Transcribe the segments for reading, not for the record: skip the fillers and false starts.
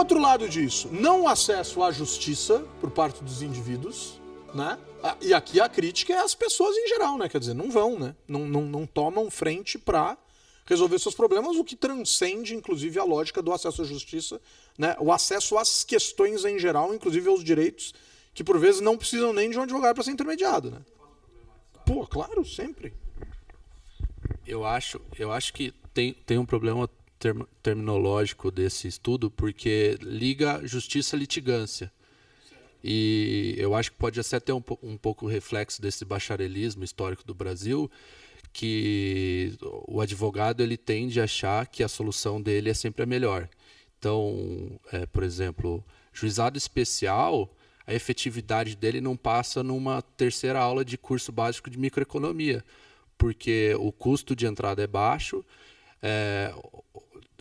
outro lado disso, não o acesso à justiça por parte dos indivíduos, né? E aqui a crítica é às pessoas em geral, né? Quer dizer, não vão, né? Não tomam frente para resolver seus problemas, o que transcende, inclusive, a lógica do acesso à justiça, né? O acesso às questões em geral, inclusive aos direitos, que por vezes não precisam nem de um advogado para ser intermediado, né? Pô, claro, sempre. Eu acho que tem um problema terminológico desse estudo, porque liga justiça à litigância. E eu acho que pode até ter um pouco reflexo desse bacharelismo histórico do Brasil, que o advogado ele tende a achar que a solução dele é sempre a melhor. Então, por exemplo, juizado especial, a efetividade dele não passa numa terceira aula de curso básico de microeconomia, porque o custo de entrada é baixo.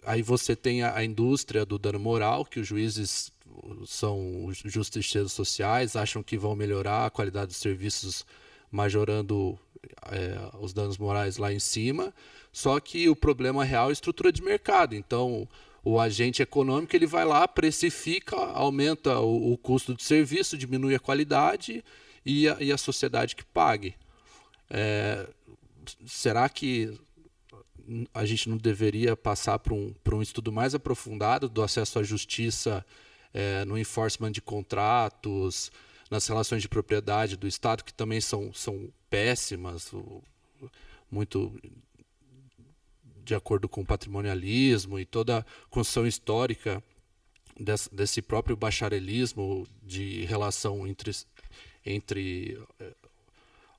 Aí você tem a indústria do dano moral, que os juízes são justiceiros sociais, acham que vão melhorar a qualidade dos serviços, majorando os danos morais lá em cima. Só que o problema real é a estrutura de mercado. Então, o agente econômico ele vai lá, precifica, aumenta o custo do serviço, diminui a qualidade e a sociedade que pague. Será que a gente não deveria passar por um estudo mais aprofundado do acesso à justiça no enforcement de contratos, nas relações de propriedade do Estado, que também são péssimas, muito de acordo com o patrimonialismo e toda a construção histórica desse próprio bacharelismo de relação entre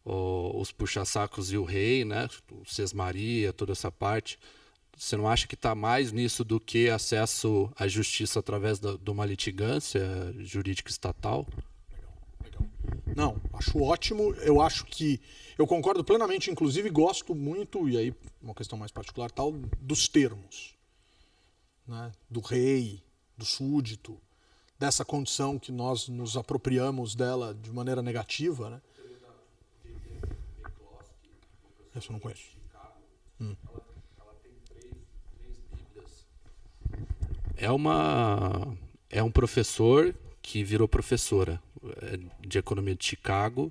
os puxa-sacos e o rei, né? O Sesmaria, toda essa parte. Você não acha que está mais nisso do que acesso à justiça através de uma litigância jurídica estatal? Legal. Não, acho ótimo. Eu concordo plenamente, inclusive gosto muito, e aí uma questão mais particular, tal, dos termos, né? Do rei, do súdito, dessa condição que nós nos apropriamos dela de maneira negativa, né? Essa eu não conheço. Ela tem três bíblias. É um professor que virou professora de economia de Chicago,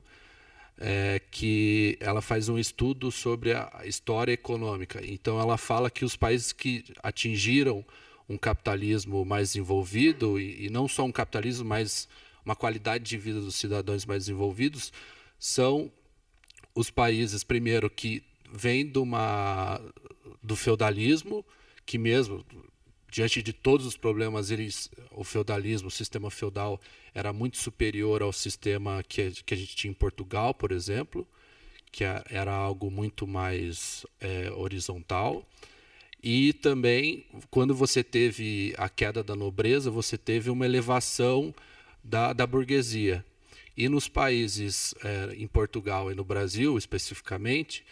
que ela faz um estudo sobre a história econômica. Então ela fala que os países que atingiram um capitalismo mais desenvolvido, e não só um capitalismo, mas uma qualidade de vida dos cidadãos mais desenvolvidos, são os países, primeiro, que vêm do feudalismo, que mesmo, diante de todos os problemas, o feudalismo, o sistema feudal, era muito superior ao sistema que a gente tinha em Portugal, por exemplo, que era algo muito mais horizontal. E também, quando você teve a queda da nobreza, você teve uma elevação da burguesia. E nos países, em Portugal e no Brasil especificamente,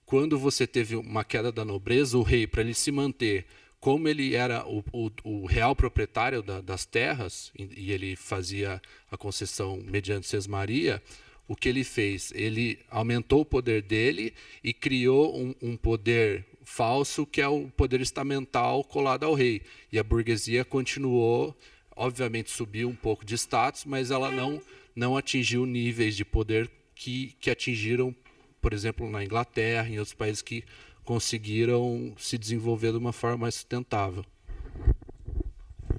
quando você teve uma queda da nobreza, o rei, para ele se manter como ele era o real proprietário das terras, e ele fazia a concessão mediante sesmaria, o que ele fez? Ele aumentou o poder dele e criou um poder falso, que é o poder estamental colado ao rei. E a burguesia continuou, obviamente subiu um pouco de status, mas ela não atingiu níveis de poder que atingiram, por exemplo, na Inglaterra e em outros países que conseguiram se desenvolver de uma forma mais sustentável.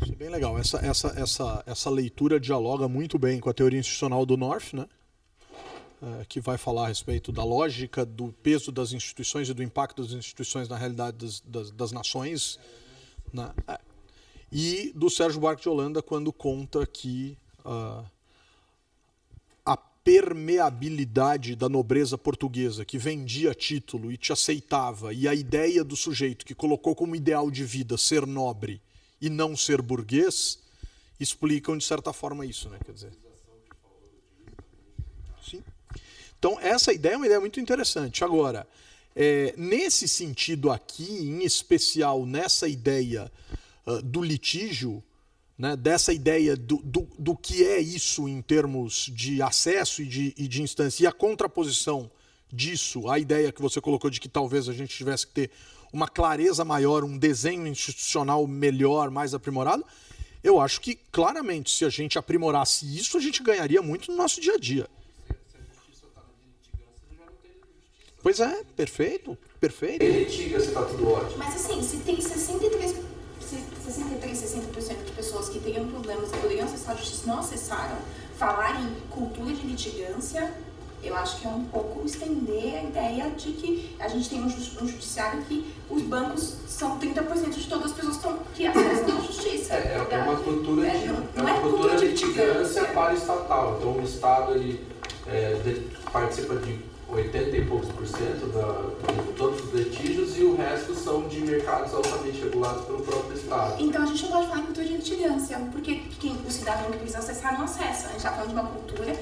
Isso é bem legal. Essa leitura dialoga muito bem com a teoria institucional do North, né? Que vai falar a respeito da lógica, do peso das instituições e do impacto das instituições na realidade das nações. Né? E do Sérgio Buarque de Holanda, quando conta que a permeabilidade da nobreza portuguesa, que vendia título e te aceitava, e a ideia do sujeito que colocou como ideal de vida ser nobre e não ser burguês, explicam de certa forma isso, né? Quer dizer, sim. Então essa ideia é uma ideia muito interessante. Agora, nesse sentido aqui, em especial nessa ideia do litígio, né, dessa ideia do que é isso em termos de acesso e de instância, e a contraposição disso, a ideia que você colocou de que talvez a gente tivesse que ter uma clareza maior, um desenho institucional melhor, mais aprimorado, Eu acho que, claramente, se a gente aprimorasse isso, a gente ganharia muito no nosso dia a dia. Pois é, perfeito, perfeito. Quem litiga se tá tudo ótimo. Mas assim, se tem 60% de pessoas que teriam problemas e poderiam acessar a justiça não acessaram, falar em cultura de litigância, eu acho que é um pouco estender a ideia de que a gente tem um judiciário que os bancos são 30% de todas as pessoas que acessam a justiça. É uma cultura de, não é cultura de litigância para estatal. Então o Estado ele, participa de 80 e poucos por cento de todos os litígios e o resto são de mercados altamente regulados pelo próprio Estado. Então a gente não pode falar em cultura de litigância, porque o cidadão que precisa acessar não acessa. A gente está falando de uma cultura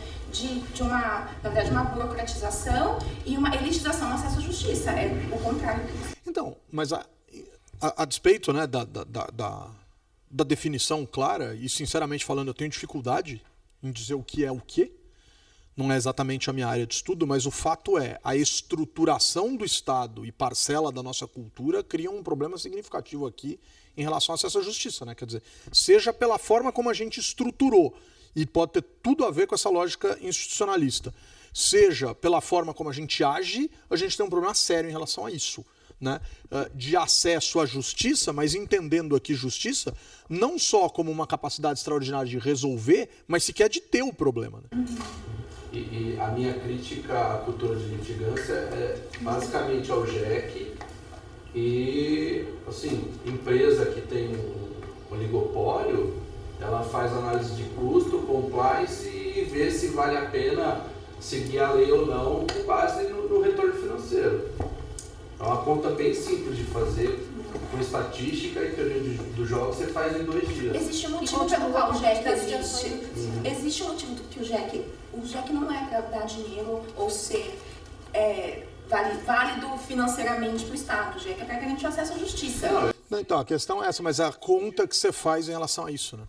na verdade, uma burocratização e uma elitização no acesso à justiça. É o contrário. Então, mas a despeito, né, da definição clara, e sinceramente falando, eu tenho dificuldade em dizer o que é o quê. Não é exatamente a minha área de estudo, mas o fato é, a estruturação do Estado e parcela da nossa cultura cria um problema significativo aqui em relação ao acesso à justiça, né? Quer dizer, seja pela forma como a gente estruturou, e pode ter tudo a ver com essa lógica institucionalista, seja pela forma como a gente age, a gente tem um problema sério em relação a isso, né? De acesso à justiça, mas entendendo aqui justiça não só como uma capacidade extraordinária de resolver, mas sequer de ter o problema, né? E a minha crítica à cultura de litigância é basicamente ao JEC e, assim, empresa que tem um oligopólio, ela faz análise de custo, compliance e vê se vale a pena seguir a lei ou não com base no retorno financeiro. É uma conta bem simples de fazer, com estatística e teoria do jogo você faz em 2 dias. Existe um motivo pelo qual o JEC existe. Existe um motivo que o JEC não é para dar dinheiro ou ser válido financeiramente para o Estado. O JEC é para garantir o acesso à justiça. Então, a questão é essa, mas é a conta que você faz em relação a isso, né?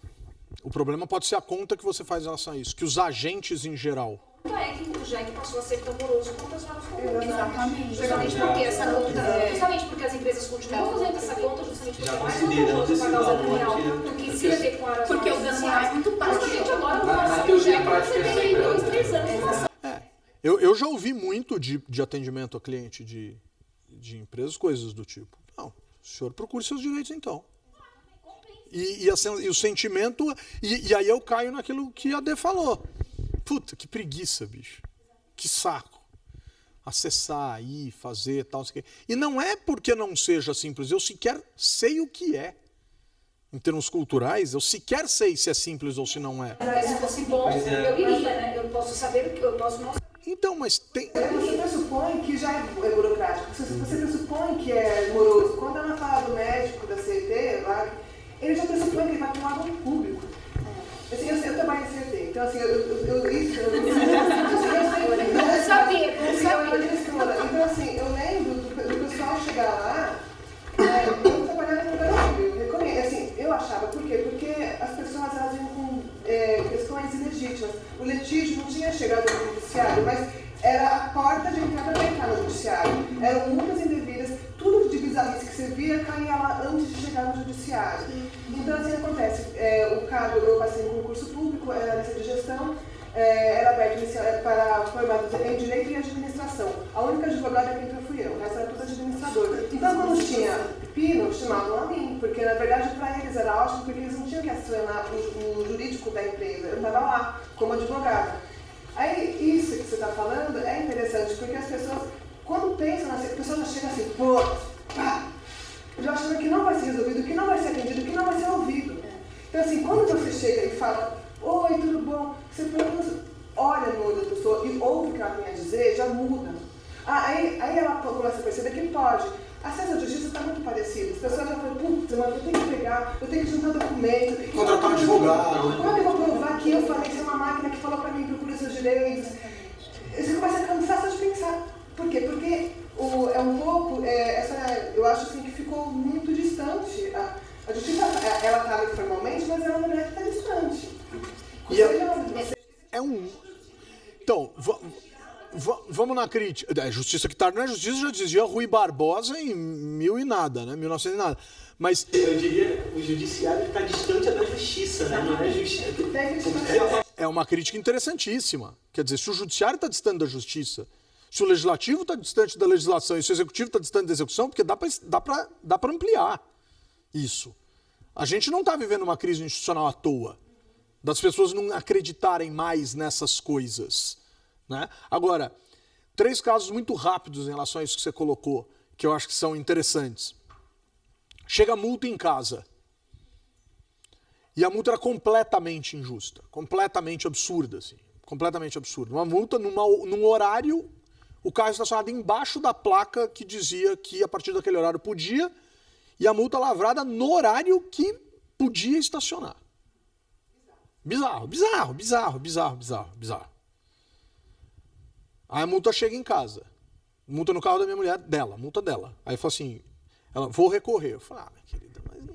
O problema pode ser a conta que você faz em relação a isso, que os agentes em geral... É que o JEC passou a ser tão moroso quanto as novas contas. Exatamente. Justamente porque essa conta, justamente porque as empresas continuam fazendo essa conta, justamente porque mais vantajoso pagar o dano real do que se adequar às porque o dano real é muito baixo. Justamente agora não vai ser o JEC, você tem 2, 3 anos. Eu já ouvi muito de atendimento a cliente de empresas, coisas do tipo. Não, o senhor procure seus direitos então. E o sentimento... E aí eu caio naquilo que a Dê falou. Puta, que preguiça, bicho. Que saco. Acessar aí, fazer tal, sei o quê. E não é porque não seja simples, eu sequer sei o que é. Em termos culturais, eu sequer sei se é simples ou se não é. Se fosse bom, eu iria, né? Eu posso saber o que eu posso mostrar. Então, mas tem... Você pressupõe que já é burocrático, você pressupõe que é moroso. Quando ela fala do médico da CET, lá, ele já pressupõe que ele vai ter um órgão público. Assim, eu trabalho na CET, então assim, não sabia. Então assim, eu lembro do pessoal chegar lá, eu trabalhava no Brasil, assim, eu achava, por quê? Porque as pessoas elas vinham com questões ilegítimas. O litígio não tinha chegado no judiciário, mas era a porta de entrada para entrar no judiciário. Eram muitas indevidas, tudo de bizarrice que você via caía lá antes de chegar no judiciário. Então assim acontece, o cargo, eu passei em concurso público, era lista de gestão, era aberto para formados em direito e administração. A única advogada que entrou fui eu, o resto era tudo administrador. Então quando tinha pino, chamavam a mim, porque na verdade para eles era ótimo, porque eles não tinham que acionar o jurídico da empresa, eu estava lá como advogada. Aí isso que você está falando é interessante, porque as pessoas, quando pensam assim, a pessoa já chega assim, pô, pá, já achando que não vai ser resolvido, que não vai ser atendido, que não vai ser ouvido. Então assim, quando você chega e fala, oi, tudo bom, você pelo menos olha no olho da pessoa e ouve o que ela tem a dizer, já muda. Aí ela começa a perceber que pode. Acesso à justiça está muito parecido. As pessoas já falam, putz, mas eu tenho que pegar, eu tenho que juntar documento. Contratar um advogado. Como é que eu vou provar que eu falei, se é uma máquina que falou para mim, procura seus direitos? Você começa a cansar só de pensar. Por quê? Porque é um pouco, eu acho assim, que ficou muito distante. A justiça, ela está ali formalmente, mas ela na verdade está distante. Então, vamos na crítica. Justiça que tarde não é justiça, já dizia Rui Barbosa em 1000 e nada, né? 1900 e nada. Mas eu diria, o judiciário está distante da justiça, né? Não é justiça. É uma crítica interessantíssima. Quer dizer, se o judiciário está distante da justiça, se o legislativo está distante da legislação e se o executivo está distante da execução, porque dá para ampliar isso. A gente não está vivendo uma crise institucional à toa, das pessoas não acreditarem mais nessas coisas, né? Agora, 3 casos muito rápidos em relação a isso que você colocou, que eu acho que são interessantes. Chega a multa em casa. E a multa era completamente injusta, completamente absurda, assim, completamente absurda. Uma multa num horário, o carro estacionado embaixo da placa que dizia que a partir daquele horário podia, e a multa lavrada no horário que podia estacionar. Bizarro, bizarro, bizarro, bizarro, bizarro, bizarro. Aí a multa chega em casa. Multa no carro da minha mulher, dela, multa dela. Aí falou assim, ela, vou recorrer. Eu falei, minha querida, mas não...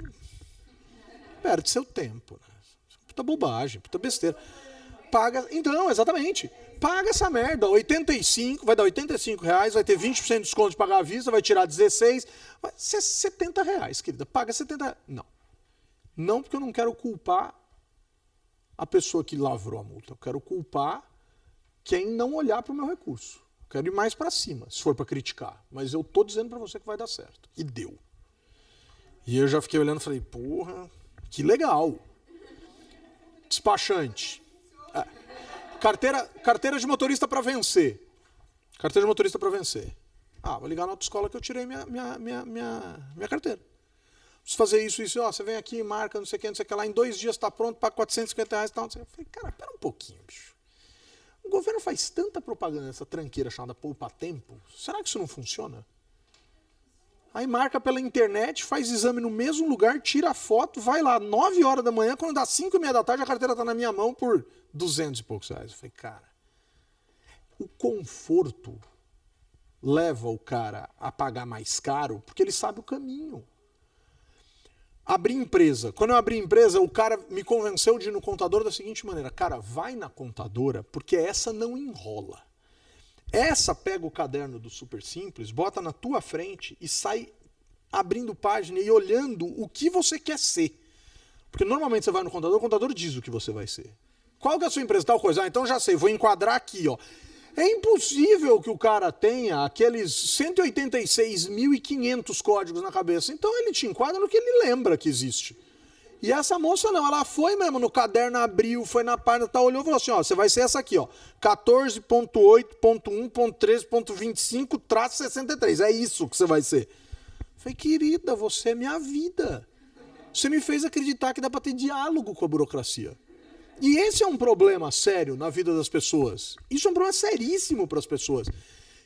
perde seu tempo, né? Puta bobagem, puta besteira. Paga, então, exatamente. Paga essa merda, 85, vai dar R$85, vai ter 20% de desconto de pagar à vista, vai tirar 16, vai ser R$70, querida. Paga R$70. Não. Não, porque eu não quero culpar a pessoa que lavrou a multa. Eu quero culpar quem não olhar para o meu recurso. Eu quero ir mais para cima, se for para criticar. Mas eu tô dizendo para você que vai dar certo. E deu. E eu já fiquei olhando e falei, porra, que legal. Despachante. Carteira de motorista para vencer. Carteira de motorista para vencer. Vou ligar na autoescola que eu tirei minha carteira. Preciso fazer isso, ó, você vem aqui, marca, não sei o que lá, em 2 dias está pronto, paga R$450 e tal. Eu falei, cara, pera um pouquinho, bicho. O governo faz tanta propaganda nessa tranqueira chamada Poupa Tempo, será que isso não funciona? Aí marca pela internet, faz exame no mesmo lugar, tira a foto, vai lá, 9 horas da manhã, quando dá 5h30 da tarde, a carteira está na minha mão por R$200 e poucos. Eu falei, cara, o conforto leva o cara a pagar mais caro porque ele sabe o caminho. Abrir empresa. Quando eu abri empresa, o cara me convenceu de ir no contador da seguinte maneira, cara, vai na contadora porque essa não enrola. Essa pega o caderno do Super Simples, bota na tua frente e sai abrindo página e olhando o que você quer ser. Porque normalmente você vai no contador, o contador diz o que você vai ser. Qual que é a sua empresa? Tal coisa. Então já sei, vou enquadrar aqui, ó. É impossível que o cara tenha aqueles 186.500 códigos na cabeça. Então ele te enquadra no que ele lembra que existe. E essa moça não, ela foi mesmo no caderno, abriu, foi na página, olhou e falou assim, ó, você vai ser essa aqui, ó, 14.8.1.13.25-63. É isso que você vai ser. Eu falei, querida, você é minha vida. Você me fez acreditar que dá para ter diálogo com a burocracia. E esse é um problema sério na vida das pessoas. Isso é um problema seríssimo para as pessoas.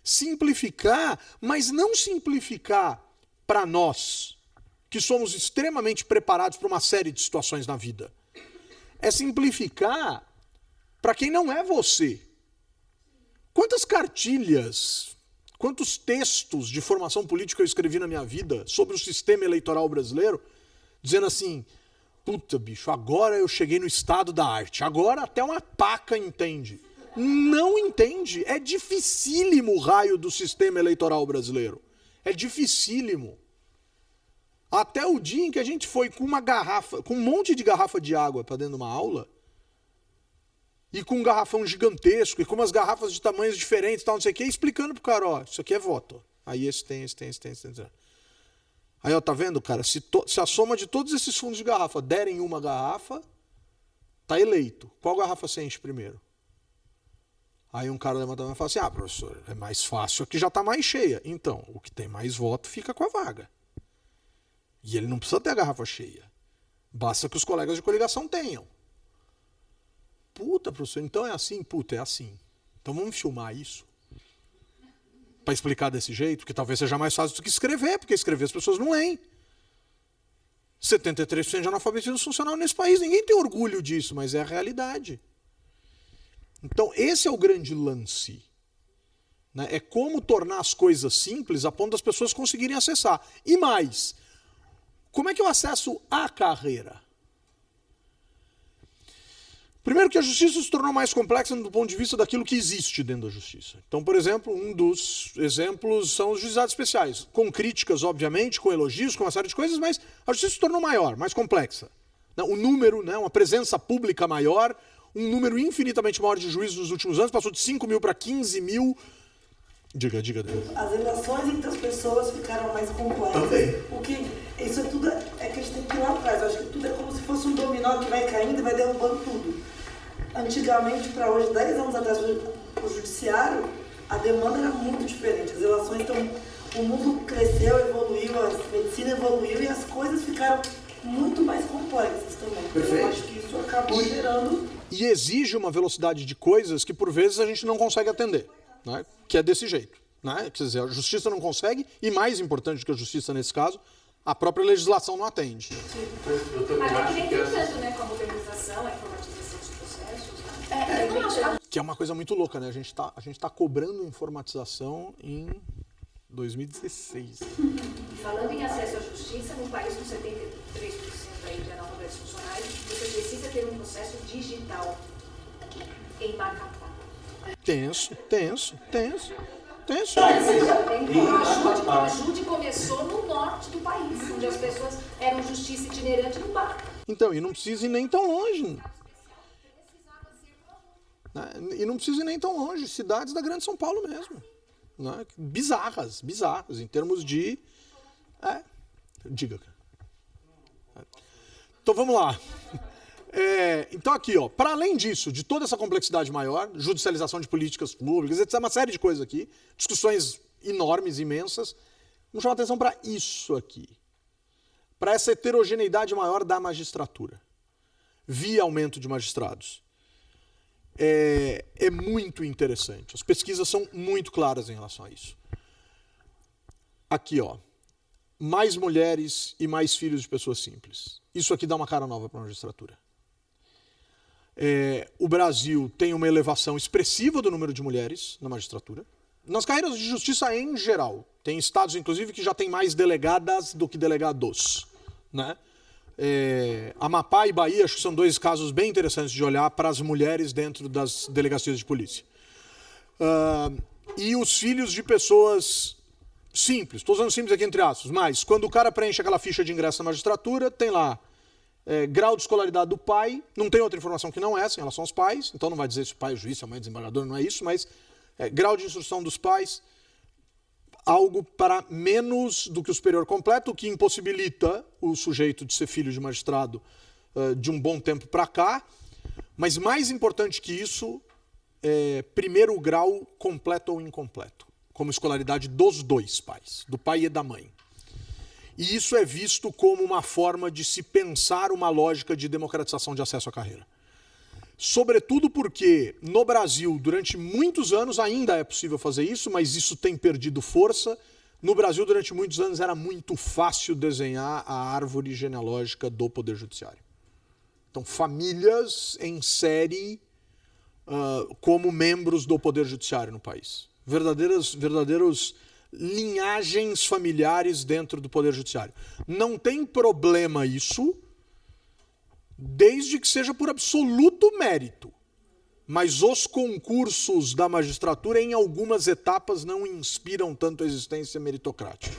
Simplificar, mas não simplificar para nós, que somos extremamente preparados para uma série de situações na vida. É simplificar para quem não é você. Quantas cartilhas, quantos textos de formação política eu escrevi na minha vida sobre o sistema eleitoral brasileiro, dizendo assim, puta, bicho, agora eu cheguei no estado da arte. Agora até uma paca entende. Não entende. É dificílimo o raio do sistema eleitoral brasileiro. É dificílimo. Até o dia em que a gente foi com uma garrafa, com um monte de garrafa de água para dentro de uma aula, e com um garrafão gigantesco, e com umas garrafas de tamanhos diferentes, tal, não sei o quê, explicando pro cara, ó, isso aqui é voto. Aí esse tem. Aí, ó, tá vendo, cara? Se a soma de todos esses fundos de garrafa derem uma garrafa, tá eleito. Qual garrafa você enche primeiro? Aí um cara levanta a mão e fala assim, professor, é mais fácil, aqui já tá mais cheia. Então, o que tem mais voto fica com a vaga. E ele não precisa ter a garrafa cheia. Basta que os colegas de coligação tenham. Puta, professor, então é assim? Puta, é assim. Então vamos filmar isso. Para explicar desse jeito, porque talvez seja mais fácil do que escrever, porque escrever as pessoas não leem. 73% de analfabetismo funcional nesse país. Ninguém tem orgulho disso, mas é a realidade. Então esse é o grande lance. Né? É como tornar as coisas simples a ponto das pessoas conseguirem acessar. E mais, como é que eu acesso a carreira? Primeiro que a justiça se tornou mais complexa do ponto de vista daquilo que existe dentro da justiça. Então, por exemplo, um dos exemplos são os juizados especiais, com críticas, obviamente, com elogios, com uma série de coisas, mas a justiça se tornou maior, mais complexa. O número, né, uma presença pública maior, um número infinitamente maior de juízes nos últimos anos, passou de 5 mil para 15 mil. Diga, Deus. As relações entre as pessoas ficaram mais complexas. Também. Porque isso é tudo é que a gente tem que ir lá atrás. Eu acho que tudo é como se fosse um dominó que vai caindo e vai derrubando tudo. Antigamente, para hoje, 10 anos atrás, o judiciário, a demanda era muito diferente. As relações estão... O mundo cresceu, evoluiu, a medicina evoluiu e as coisas ficaram muito mais complexas também. Perfeito. Eu acho que isso acabou gerando... E exige uma velocidade de coisas que, por vezes, a gente não consegue atender. Né? Que é desse jeito. Né? Quer dizer, a justiça não consegue, e mais importante do que a justiça nesse caso, a própria legislação não atende. Mas é que nem tem tanto, né, com a modernização, a informatização dos processos. Eu não acho. Que é uma coisa muito louca, né? A gente tá cobrando informatização em 2016. Falando em acesso à justiça, num país com 73% aí de analfabetos funcionais, você precisa ter um processo digital em Macapá. Tenso. O Ajude começou no norte do país, onde as pessoas eram justiça itinerante no bar. Então, e não precisa ir nem tão longe. Né? E não precisa ir nem tão longe. Cidades da Grande São Paulo mesmo. Né? Bizarras, em termos de... Diga. Então, vamos lá. Então aqui, para além disso, de toda essa complexidade maior, judicialização de políticas públicas, etc., uma série de coisas aqui, discussões enormes, imensas, vamos chamar atenção para isso aqui, para essa heterogeneidade maior da magistratura, via aumento de magistrados. É muito interessante, as pesquisas são muito claras em relação a isso. Aqui, mais mulheres e mais filhos de pessoas simples. Isso aqui dá uma cara nova para a magistratura. O Brasil tem uma elevação expressiva do número de mulheres na magistratura. Nas carreiras de justiça em geral. Tem estados, inclusive, que já tem mais delegadas do que delegados. Né? Amapá e Bahia, acho que são dois casos bem interessantes de olhar para as mulheres dentro das delegacias de polícia. E os filhos de pessoas simples. Estou usando simples aqui entre aspas, mas quando o cara preenche aquela ficha de ingresso na magistratura, tem lá grau de escolaridade do pai, não tem outra informação que não essa em relação aos pais, então não vai dizer se o pai é juiz, se a mãe é desembargador, não é isso, mas grau de instrução dos pais, algo para menos do que o superior completo, o que impossibilita o sujeito de ser filho de magistrado de um bom tempo para cá, mas mais importante que isso, primeiro grau completo ou incompleto, como escolaridade dos dois pais, do pai e da mãe. E isso é visto como uma forma de se pensar uma lógica de democratização de acesso à carreira. Sobretudo porque, no Brasil, durante muitos anos ainda é possível fazer isso, mas isso tem perdido força. No Brasil, durante muitos anos, era muito fácil desenhar a árvore genealógica do Poder Judiciário. Então, famílias em série como membros do Poder Judiciário no país. Verdadeiros linhagens familiares dentro do Poder Judiciário. Não tem problema isso, desde que seja por absoluto mérito. Mas os concursos da magistratura, em algumas etapas, não inspiram tanto a existência meritocrática.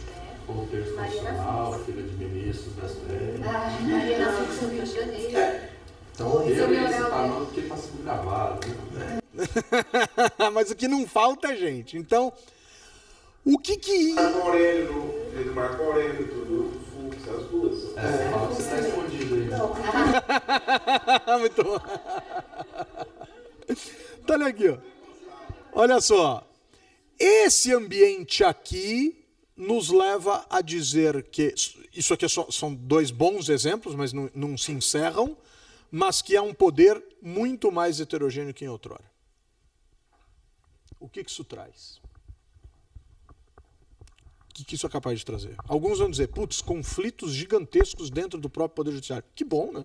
Como terço nacional, filha de ministros da STF. Mariana Fix no Rio de Janeiro. Então, eu ia citar não porque está sendo gravado. Né? Mas o que não falta é gente. Então, o que... Marco Aurélio, do Marco Aurélio, do Fux, as duas. Você fala que você está escondido aí. Muito bom. Então, olha aqui, olha só. Esse ambiente aqui nos leva a dizer que... Isso aqui são dois bons exemplos, mas não se encerram, mas que é um poder muito mais heterogêneo que em outrora. O que isso traz? O que isso é capaz de trazer? Alguns vão dizer, conflitos gigantescos dentro do próprio Poder Judiciário. Que bom, né?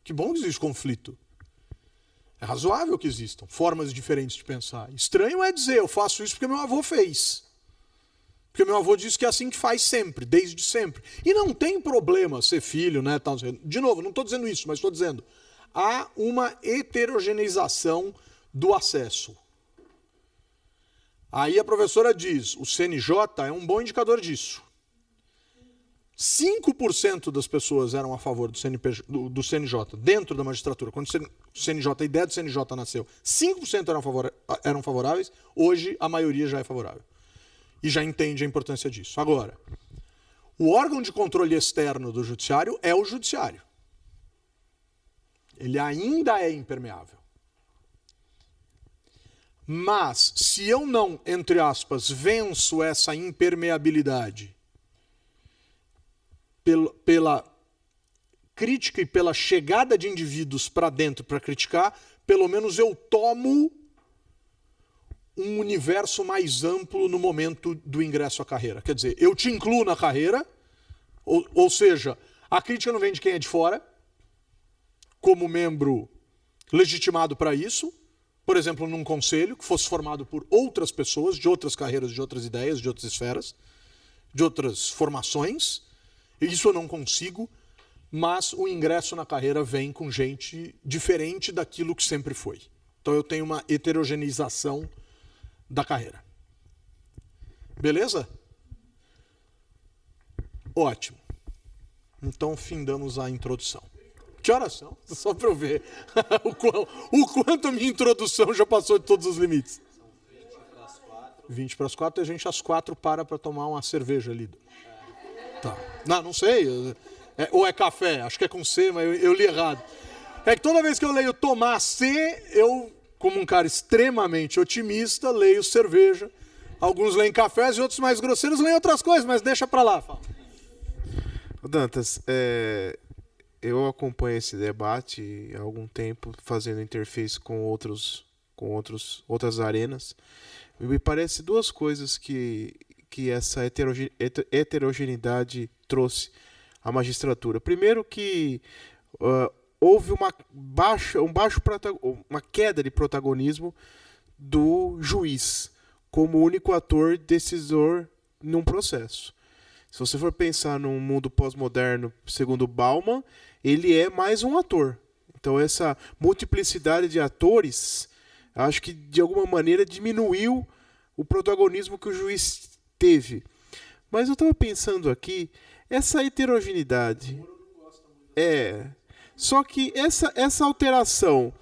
Que bom que existe conflito. É razoável que existam formas diferentes de pensar. Estranho é dizer, eu faço isso porque meu avô fez. Porque meu avô disse que é assim que faz sempre, desde sempre. E não tem problema ser filho, né? De novo, não estou dizendo isso, mas estou dizendo, há uma heterogeneização do acesso. Aí a professora diz, o CNJ é um bom indicador disso. 5% das pessoas eram a favor do CNJ dentro da magistratura. Quando a ideia do CNJ nasceu, 5% eram favoráveis, hoje a maioria já é favorável. E já entende a importância disso. Agora, o órgão de controle externo do judiciário é o judiciário. Ele ainda é impermeável. Mas, se eu não, entre aspas, venço essa impermeabilidade pela crítica e pela chegada de indivíduos para dentro para criticar, pelo menos eu tomo um universo mais amplo no momento do ingresso à carreira. Quer dizer, eu te incluo na carreira, ou seja, a crítica não vem de quem é de fora, como membro legitimado para isso, por exemplo, num conselho que fosse formado por outras pessoas, de outras carreiras, de outras ideias, de outras esferas, de outras formações. Isso eu não consigo, mas o ingresso na carreira vem com gente diferente daquilo que sempre foi. Então eu tenho uma heterogeneização da carreira. Beleza? Ótimo. Então findamos a introdução. Que horas são? Só para eu ver o quanto a minha introdução já passou de todos os limites. 20 para as 4 e a gente às 4 para tomar uma cerveja ali. Tá. Não sei. Ou é café, acho que é com C, mas eu li errado. É que toda vez que eu leio tomar C, eu, como um cara extremamente otimista, leio cerveja. Alguns leem cafés e outros mais grosseiros leem outras coisas, mas deixa pra lá. Fala. Dantas, eu acompanho esse debate há algum tempo, fazendo interface com outras arenas. E me parece duas coisas que essa heterogeneidade trouxe à magistratura. Primeiro que houve uma queda de protagonismo do juiz como único ator decisor num processo. Se você for pensar num mundo pós-moderno, segundo Bauman, ele é mais um ator. Então essa multiplicidade de atores, acho que de alguma maneira diminuiu o protagonismo que o juiz teve. Mas eu estava pensando aqui, essa heterogeneidade só que essa alteração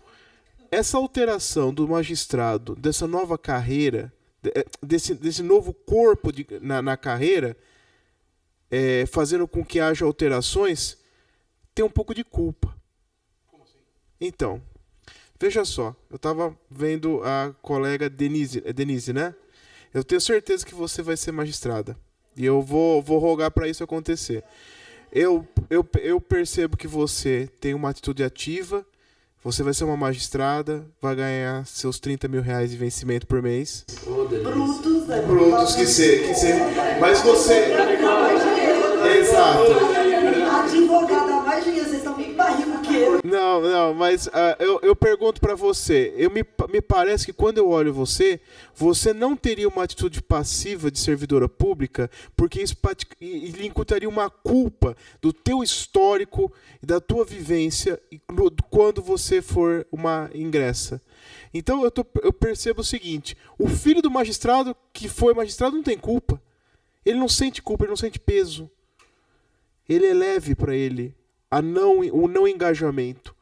do magistrado, dessa nova carreira, desse novo corpo na carreira, fazendo com que haja alterações, tem um pouco de culpa. Como assim? Então, veja só, eu estava vendo a colega Denise, né? Eu tenho certeza que você vai ser magistrada. E eu vou rogar para isso acontecer. Eu percebo que você tem uma atitude ativa, você vai ser uma magistrada, vai ganhar seus 30 mil reais de vencimento por mês. Brutos, né? Brutos que ser. Mas você... Exato. Advogada mais dinheiro, vocês estão bem barriga que eu. Não, mas eu pergunto para você, me parece que quando eu olho você não teria uma atitude passiva de servidora pública, porque isso lhe incutaria uma culpa do teu histórico e da tua vivência quando você for uma ingressa. Então eu percebo o seguinte, o filho do magistrado que foi magistrado não tem culpa. Ele não sente culpa, ele não sente peso. Ele é leve para ele o não engajamento.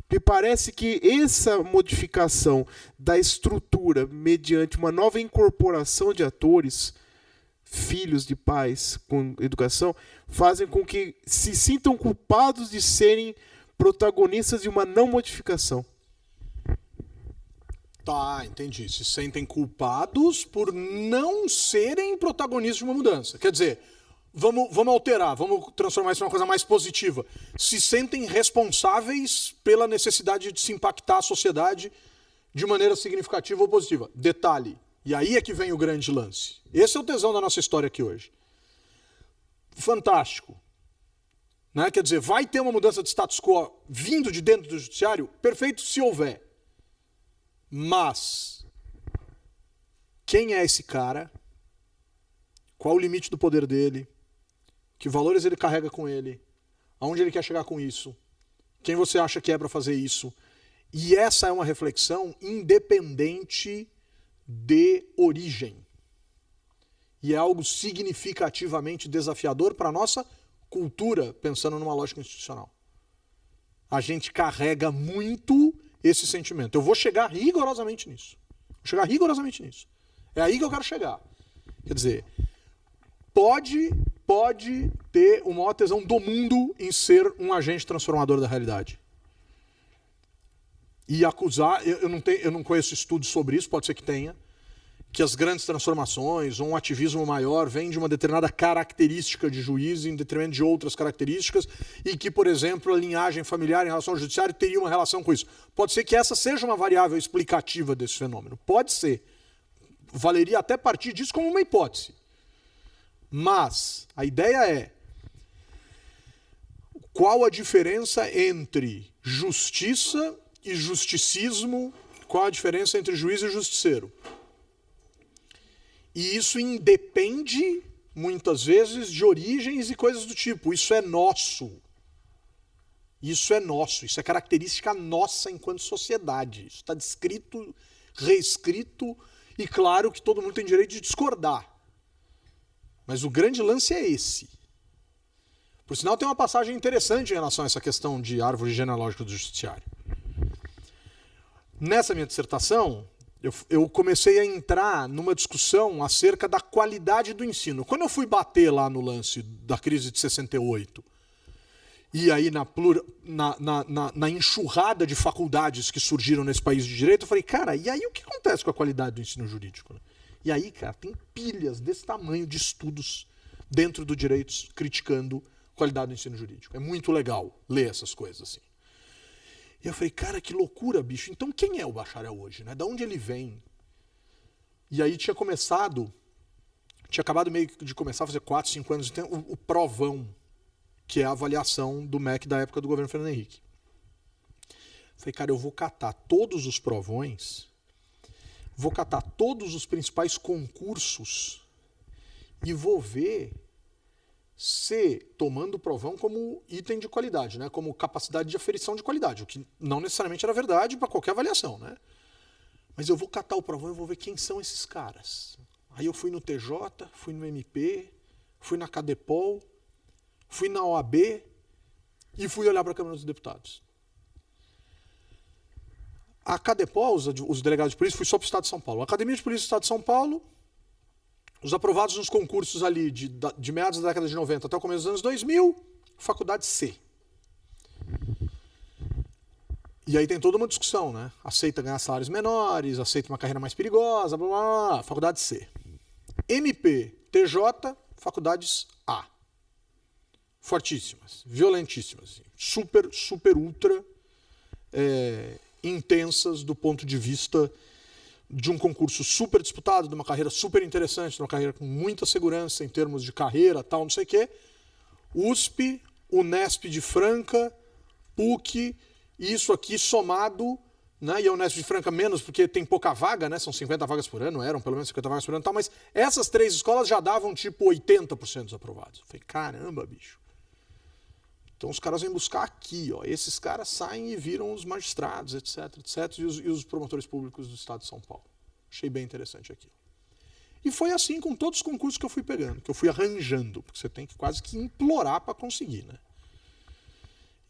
Me parece que essa modificação da estrutura mediante uma nova incorporação de atores, filhos de pais com educação, fazem com que se sintam culpados de serem protagonistas de uma não modificação. Tá, entendi. Se sentem culpados por não serem protagonistas de uma mudança. Quer dizer, vamos alterar, vamos transformar isso em uma coisa mais positiva. Se sentem responsáveis pela necessidade de se impactar a sociedade de maneira significativa ou positiva. Detalhe, e aí é que vem o grande lance. Esse é o tesão da nossa história aqui hoje. Fantástico. Né? Quer dizer, vai ter uma mudança de status quo vindo de dentro do judiciário? Perfeito se houver. Mas, quem é esse cara? Qual o limite do poder dele? Que valores ele carrega com ele? Aonde ele quer chegar com isso? Quem você acha que é para fazer isso? E essa é uma reflexão independente de origem. E é algo significativamente desafiador para a nossa cultura, pensando numa lógica institucional. A gente carrega muito esse sentimento. Eu vou chegar rigorosamente nisso. É aí que eu quero chegar. Quer dizer, pode ter o maior tesão do mundo em ser um agente transformador da realidade. E acusar, eu não conheço estudos sobre isso, pode ser que tenha, que as grandes transformações ou um ativismo maior vem de uma determinada característica de juiz em detrimento de outras características e que, por exemplo, a linhagem familiar em relação ao judiciário teria uma relação com isso. Pode ser que essa seja uma variável explicativa desse fenômeno. Pode ser. Valeria até partir disso como uma hipótese. Mas a ideia é qual a diferença entre justiça e justicismo, qual a diferença entre juiz e justiceiro. E isso independe, muitas vezes, de origens e coisas do tipo. Isso é nosso. Isso é característica nossa enquanto sociedade. Isso está descrito, reescrito, e claro que todo mundo tem direito de discordar. Mas o grande lance é esse. Por sinal, tem uma passagem interessante em relação a essa questão de árvore genealógica do judiciário. Nessa minha dissertação, eu comecei a entrar numa discussão acerca da qualidade do ensino. Quando eu fui bater lá no lance da crise de 68, e aí na enxurrada de faculdades que surgiram nesse país de direito, eu falei, cara, e aí o que acontece com a qualidade do ensino jurídico? E aí, cara, tem pilhas desse tamanho de estudos dentro do direito criticando a qualidade do ensino jurídico. É muito legal ler essas coisas assim. E eu falei, cara, que loucura, bicho. Então quem é o bacharel hoje, né? Da onde ele vem? E aí tinha acabado meio de começar a fazer 4, 5 anos, o provão, que é a avaliação do MEC da época do governo Fernando Henrique. Falei, cara, eu vou catar todos os provões, vou catar todos os principais concursos e vou ver se tomando o provão como item de qualidade, né? Como capacidade de aferição de qualidade, o que não necessariamente era verdade para qualquer avaliação, né? Mas eu vou catar o provão e vou ver quem são esses caras. Aí eu fui no TJ, fui no MP, fui na CADEPOL, fui na OAB e fui olhar para a Câmara dos Deputados. A CADEPOL, os delegados de polícia, fui só para o Estado de São Paulo. A Academia de Polícia do Estado de São Paulo, os aprovados nos concursos ali de meados da década de 90 até o começo dos anos 2000, Faculdade C. E aí tem toda uma discussão, né? Aceita ganhar salários menores, aceita uma carreira mais perigosa, blá, blá, blá, Faculdade C. MP, TJ, Faculdades A. Fortíssimas, violentíssimas, super, super, ultra intensas do ponto de vista de um concurso super disputado, de uma carreira super interessante, de uma carreira com muita segurança em termos de carreira, tal, não sei o quê. USP, Unesp de Franca, PUC, isso aqui somado, né? E a Unesp de Franca menos, porque tem pouca vaga, né? São 50 vagas por ano, eram pelo menos 50 vagas por ano, tal, mas essas 3 escolas já davam tipo 80% dos aprovados. Eu falei, caramba, bicho. Então os caras vêm buscar aqui, ó. Esses caras saem e viram os magistrados, etc, etc, e os promotores públicos do Estado de São Paulo. Achei bem interessante aquilo. E foi assim com todos os concursos que eu fui pegando, que eu fui arranjando, porque você tem que quase que implorar para conseguir, né?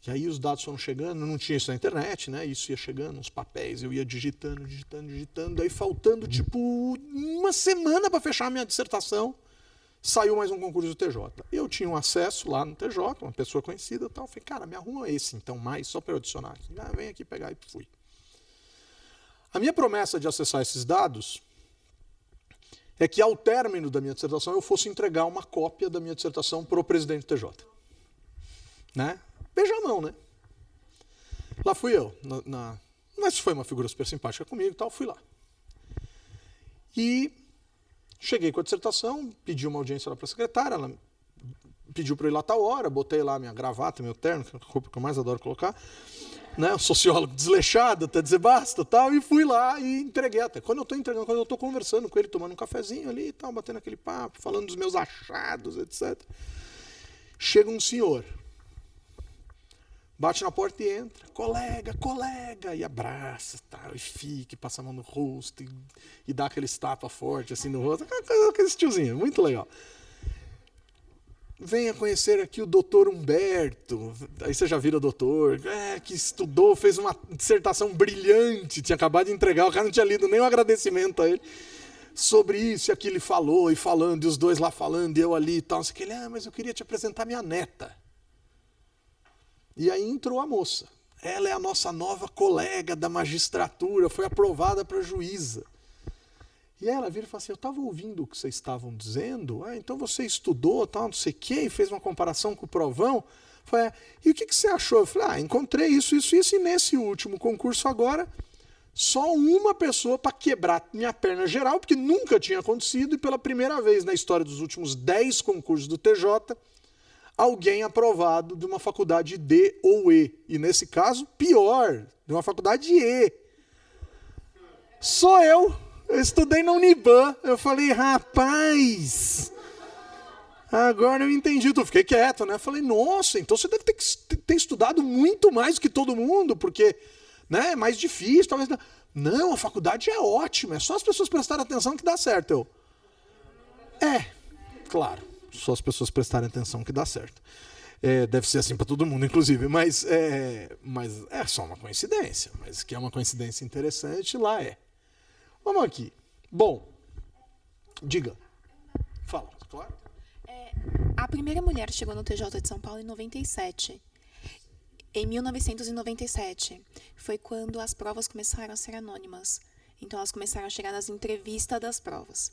E aí os dados foram chegando, não tinha isso na internet, né? Isso ia chegando, uns papéis, eu ia digitando, daí faltando tipo uma semana para fechar a minha dissertação, saiu mais um concurso do TJ. Eu tinha um acesso lá no TJ, uma pessoa conhecida e tal. Falei, cara, me arruma esse então mais, só para eu adicionar aqui. Ah, vem aqui pegar e fui. A minha promessa de acessar esses dados é que ao término da minha dissertação eu fosse entregar uma cópia da minha dissertação para o presidente do TJ. Né? Beija a mão, né? Lá fui eu. Mas foi uma figura super simpática comigo e tal, fui lá. E cheguei com a dissertação, pedi uma audiência lá para a secretária, ela pediu para eu ir lá tal hora, botei lá minha gravata, meu terno, que é a roupa que eu mais adoro colocar, né? Sociólogo desleixado, até dizer basta, tal, e fui lá e entreguei até. Quando eu estou entregando, quando eu estou conversando com ele, tomando um cafezinho ali e tal, batendo aquele papo, falando dos meus achados, etc. Chega um senhor, Bate na porta e entra. Colega, e abraça, tal, e fica, e passa a mão no rosto, e dá aquele tapa forte assim no rosto. Aquele tiozinho, muito legal. Venha conhecer aqui o doutor Humberto. Aí você já vira doutor, que estudou, fez uma dissertação brilhante, tinha acabado de entregar, o cara não tinha lido nem um agradecimento a ele. Sobre isso e aquilo ele falou, e falando, e os dois lá falando, e eu ali e tal. Não sei o que ele, mas eu queria te apresentar minha neta. E aí entrou a moça. Ela é a nossa nova colega da magistratura, foi aprovada para juíza. E ela vira e fala assim, eu estava ouvindo o que vocês estavam dizendo, então você estudou, tal, não sei o quê, e fez uma comparação com o provão. Falei, e o que você achou? Eu falei, encontrei isso, e nesse último concurso agora, só uma pessoa para quebrar minha perna geral, porque nunca tinha acontecido, e pela primeira vez na história dos últimos 10 concursos do TJ, alguém aprovado de uma faculdade D ou E. E nesse caso, pior, de uma faculdade E. Sou eu estudei na Uniban. Eu falei, rapaz, agora eu entendi. Eu fiquei quieto, né? Eu falei, nossa, então você deve ter estudado muito mais que todo mundo, porque é mais difícil. Talvez. Não, a faculdade é ótima, é só as pessoas prestarem atenção que dá certo. Claro, só as pessoas prestarem atenção que dá certo. Deve ser assim para todo mundo, inclusive, mas é só uma coincidência. Mas que é uma coincidência interessante, lá é. Vamos aqui. Bom, diga. Fala, claro. A primeira mulher chegou no TJ de São Paulo em 97. Em 1997, foi quando as provas começaram a ser anônimas. Então, elas começaram a chegar nas entrevistas das provas.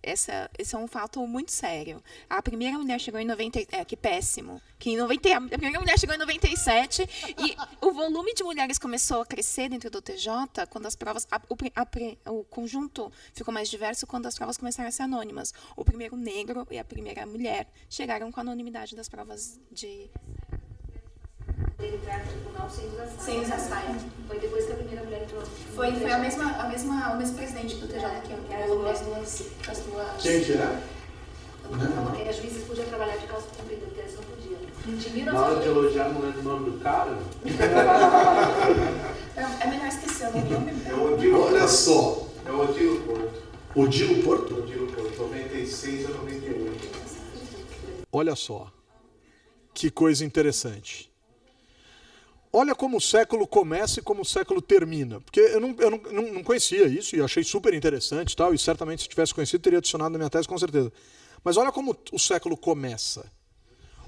Esse é um fato muito sério. A primeira mulher chegou em 90, que péssimo. A primeira mulher chegou em 97 e o volume de mulheres começou a crescer dentro do TJ quando as provas, o conjunto ficou mais diverso quando as provas começaram a ser anônimas. O primeiro negro e a primeira mulher chegaram com a anonimidade das provas de entrar no tribunal Sem usar saia. Foi depois que a primeira mulher entrou. Foi o mesmo presidente do TJ que rolou as duas. Quem que é? Porque as juízes podiam trabalhar de calça comprida, porque eles não podiam. De Na hora de elogiar, não lembro o nome do cara? É melhor esquecer o nome. Olha só. É o Odilo Porto. Odilo Porto? Odilo Porto, 96 a 98. Olha só. Que coisa interessante. Olha como o século começa e como o século termina. Porque eu não conhecia isso e achei super interessante e tal, e certamente se tivesse conhecido teria adicionado na minha tese com certeza. Mas olha como o século começa.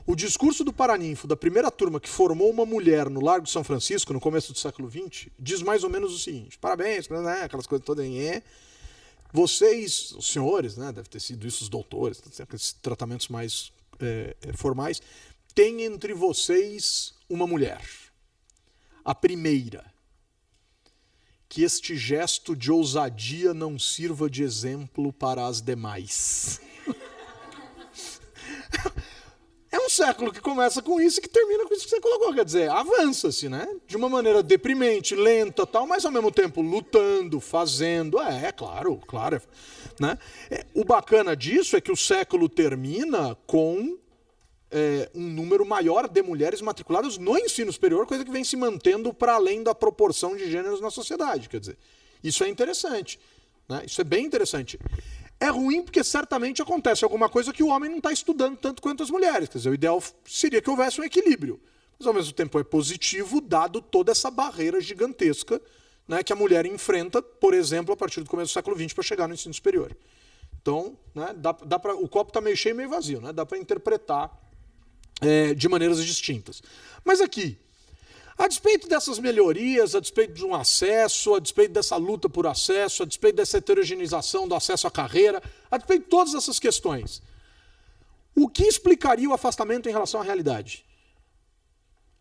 O discurso do Paraninfo, da primeira turma que formou uma mulher no Largo de São Francisco, no começo do século XX, diz mais ou menos o seguinte, parabéns, aquelas coisas todas vocês, os senhores, deve ter sido isso os doutores, aqueles tratamentos mais formais, têm entre vocês uma mulher. A primeira, que este gesto de ousadia não sirva de exemplo para as demais. É um século que começa com isso e que termina com isso que você colocou. Quer dizer, avança-se, de uma maneira deprimente, lenta, tal, mas ao mesmo tempo lutando, fazendo. Claro. O bacana disso é que o século termina com um número maior de mulheres matriculadas no ensino superior, coisa que vem se mantendo para além da proporção de gêneros na sociedade. Quer dizer, isso é interessante. Isso é bem interessante. É ruim porque certamente acontece alguma coisa que o homem não está estudando tanto quanto as mulheres. Quer dizer, o ideal seria que houvesse um equilíbrio. Mas, ao mesmo tempo, é positivo, dado toda essa barreira gigantesca que a mulher enfrenta, por exemplo, a partir do começo do século XX para chegar no ensino superior. Então, o copo está meio cheio e meio vazio. Dá para interpretar de maneiras distintas. Mas aqui, a despeito dessas melhorias, a despeito de um acesso, a despeito dessa luta por acesso, a despeito dessa heterogeneização do acesso à carreira, a despeito de todas essas questões, o que explicaria o afastamento em relação à realidade?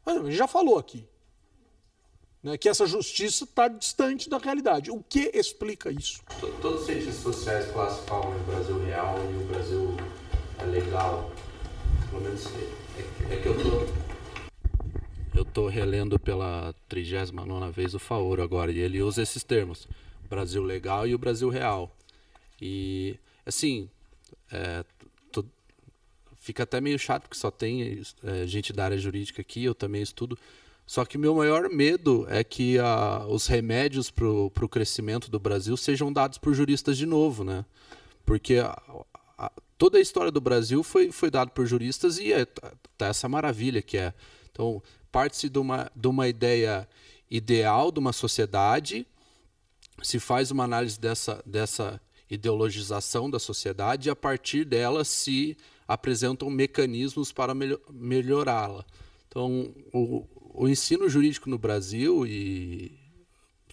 A gente já falou aqui, que essa justiça está distante da realidade. O que explica isso? Todos os cientistas sociais classificam o Brasil real e o Brasil legal. Pelo menos é que eu tô relendo pela 39ª vez o Faoro agora, e ele usa esses termos, Brasil legal e o Brasil real. E, assim, fica até meio chato, porque só tem gente da área jurídica aqui, eu também estudo. Só que o meu maior medo é que os remédios para o crescimento do Brasil sejam dados por juristas de novo, né? Porque toda a história do Brasil foi dada por juristas e tá essa maravilha que é. Então, parte-se de uma ideia ideal de uma sociedade, se faz uma análise dessa ideologização da sociedade e a partir dela se apresentam mecanismos para melhorá-la. Então, o ensino jurídico no Brasil,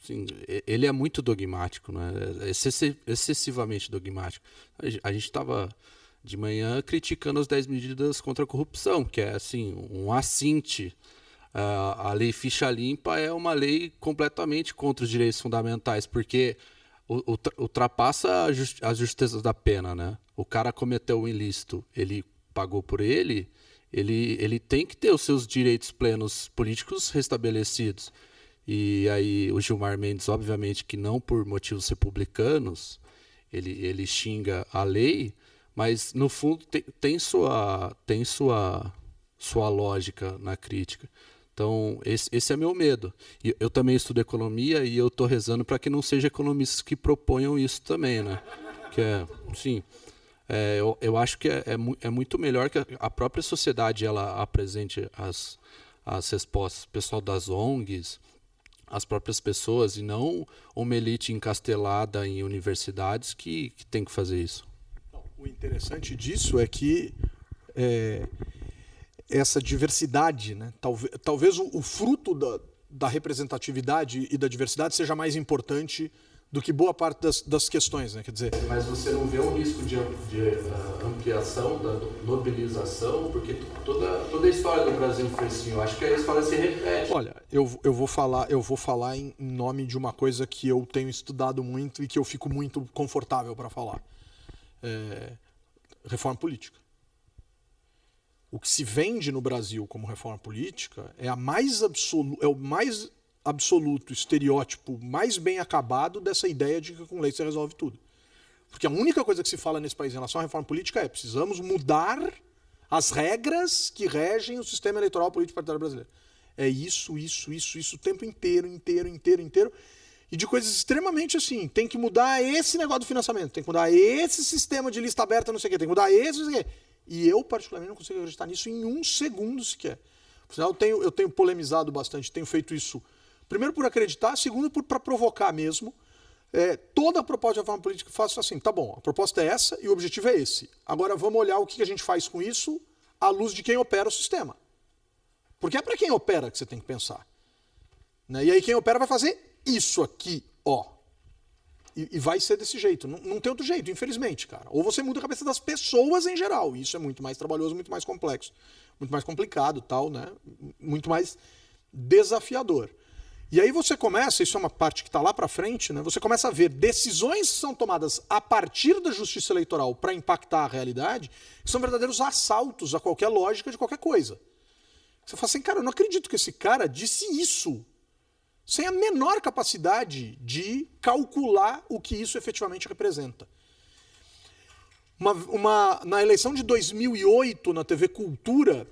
assim, ele é muito dogmático, né? Excessivamente dogmático. A gente estava de manhã criticando as 10 medidas contra a corrupção, que é assim, um assinte. A lei ficha limpa é uma lei completamente contra os direitos fundamentais, porque ultrapassa as justezas da pena, né? O cara cometeu um ilícito, ele pagou por ele tem que ter os seus direitos plenos políticos restabelecidos. E aí o Gilmar Mendes, obviamente que não por motivos republicanos, ele xinga a lei, mas no fundo tem sua lógica na crítica. Então, esse é meu medo. E eu também estudo economia e eu estou rezando para que não sejam economistas que proponham isso também, né? Que sim, eu acho que é muito melhor que a própria sociedade ela apresente as respostas, o pessoal das ONGs, as próprias pessoas, e não uma elite encastelada em universidades que tem que fazer isso. O interessante disso é que essa diversidade, né? Talvez o fruto da representatividade e da diversidade seja mais importante do que boa parte das questões, né? Quer dizer, mas você não vê um risco de ampliação, da mobilização, porque toda a história do Brasil foi assim. Eu acho que a história se repete. Olha, eu vou falar em nome de uma coisa que eu tenho estudado muito e que eu fico muito confortável para falar. Reforma política. O que se vende no Brasil como reforma política é o mais absoluto estereótipo mais bem acabado dessa ideia de que com lei você resolve tudo. Porque a única coisa que se fala nesse país em relação à reforma política é precisamos mudar as regras que regem o sistema eleitoral político partidário brasileiro. É isso o tempo inteiro. E de coisas extremamente assim, tem que mudar esse negócio do financiamento, tem que mudar esse sistema de lista aberta, não sei o quê, tem que mudar esse, não sei o quê. E eu, particularmente, não consigo acreditar nisso em um segundo sequer. Por sinal, eu tenho polemizado bastante, tenho feito isso, primeiro por acreditar, segundo para provocar mesmo. Toda a proposta de reforma política que faço assim, tá bom, a proposta é essa e o objetivo é esse. Agora vamos olhar o que a gente faz com isso à luz de quem opera o sistema. Porque é para quem opera que você tem que pensar. Né? E aí quem opera vai fazer isso aqui, ó. E vai ser desse jeito. Não tem outro jeito, infelizmente, cara. Ou você muda a cabeça das pessoas em geral. E isso é muito mais trabalhoso, muito mais complexo. Muito mais complicado, tal, né? Muito mais desafiador. E aí você começa, isso é uma parte que está lá para frente, né? Você começa a ver decisões que são tomadas a partir da justiça eleitoral para impactar a realidade, que são verdadeiros assaltos a qualquer lógica de qualquer coisa. Você fala assim, cara, eu não acredito que esse cara disse isso, sem a menor capacidade de calcular o que isso efetivamente representa. Na eleição de 2008, na TV Cultura,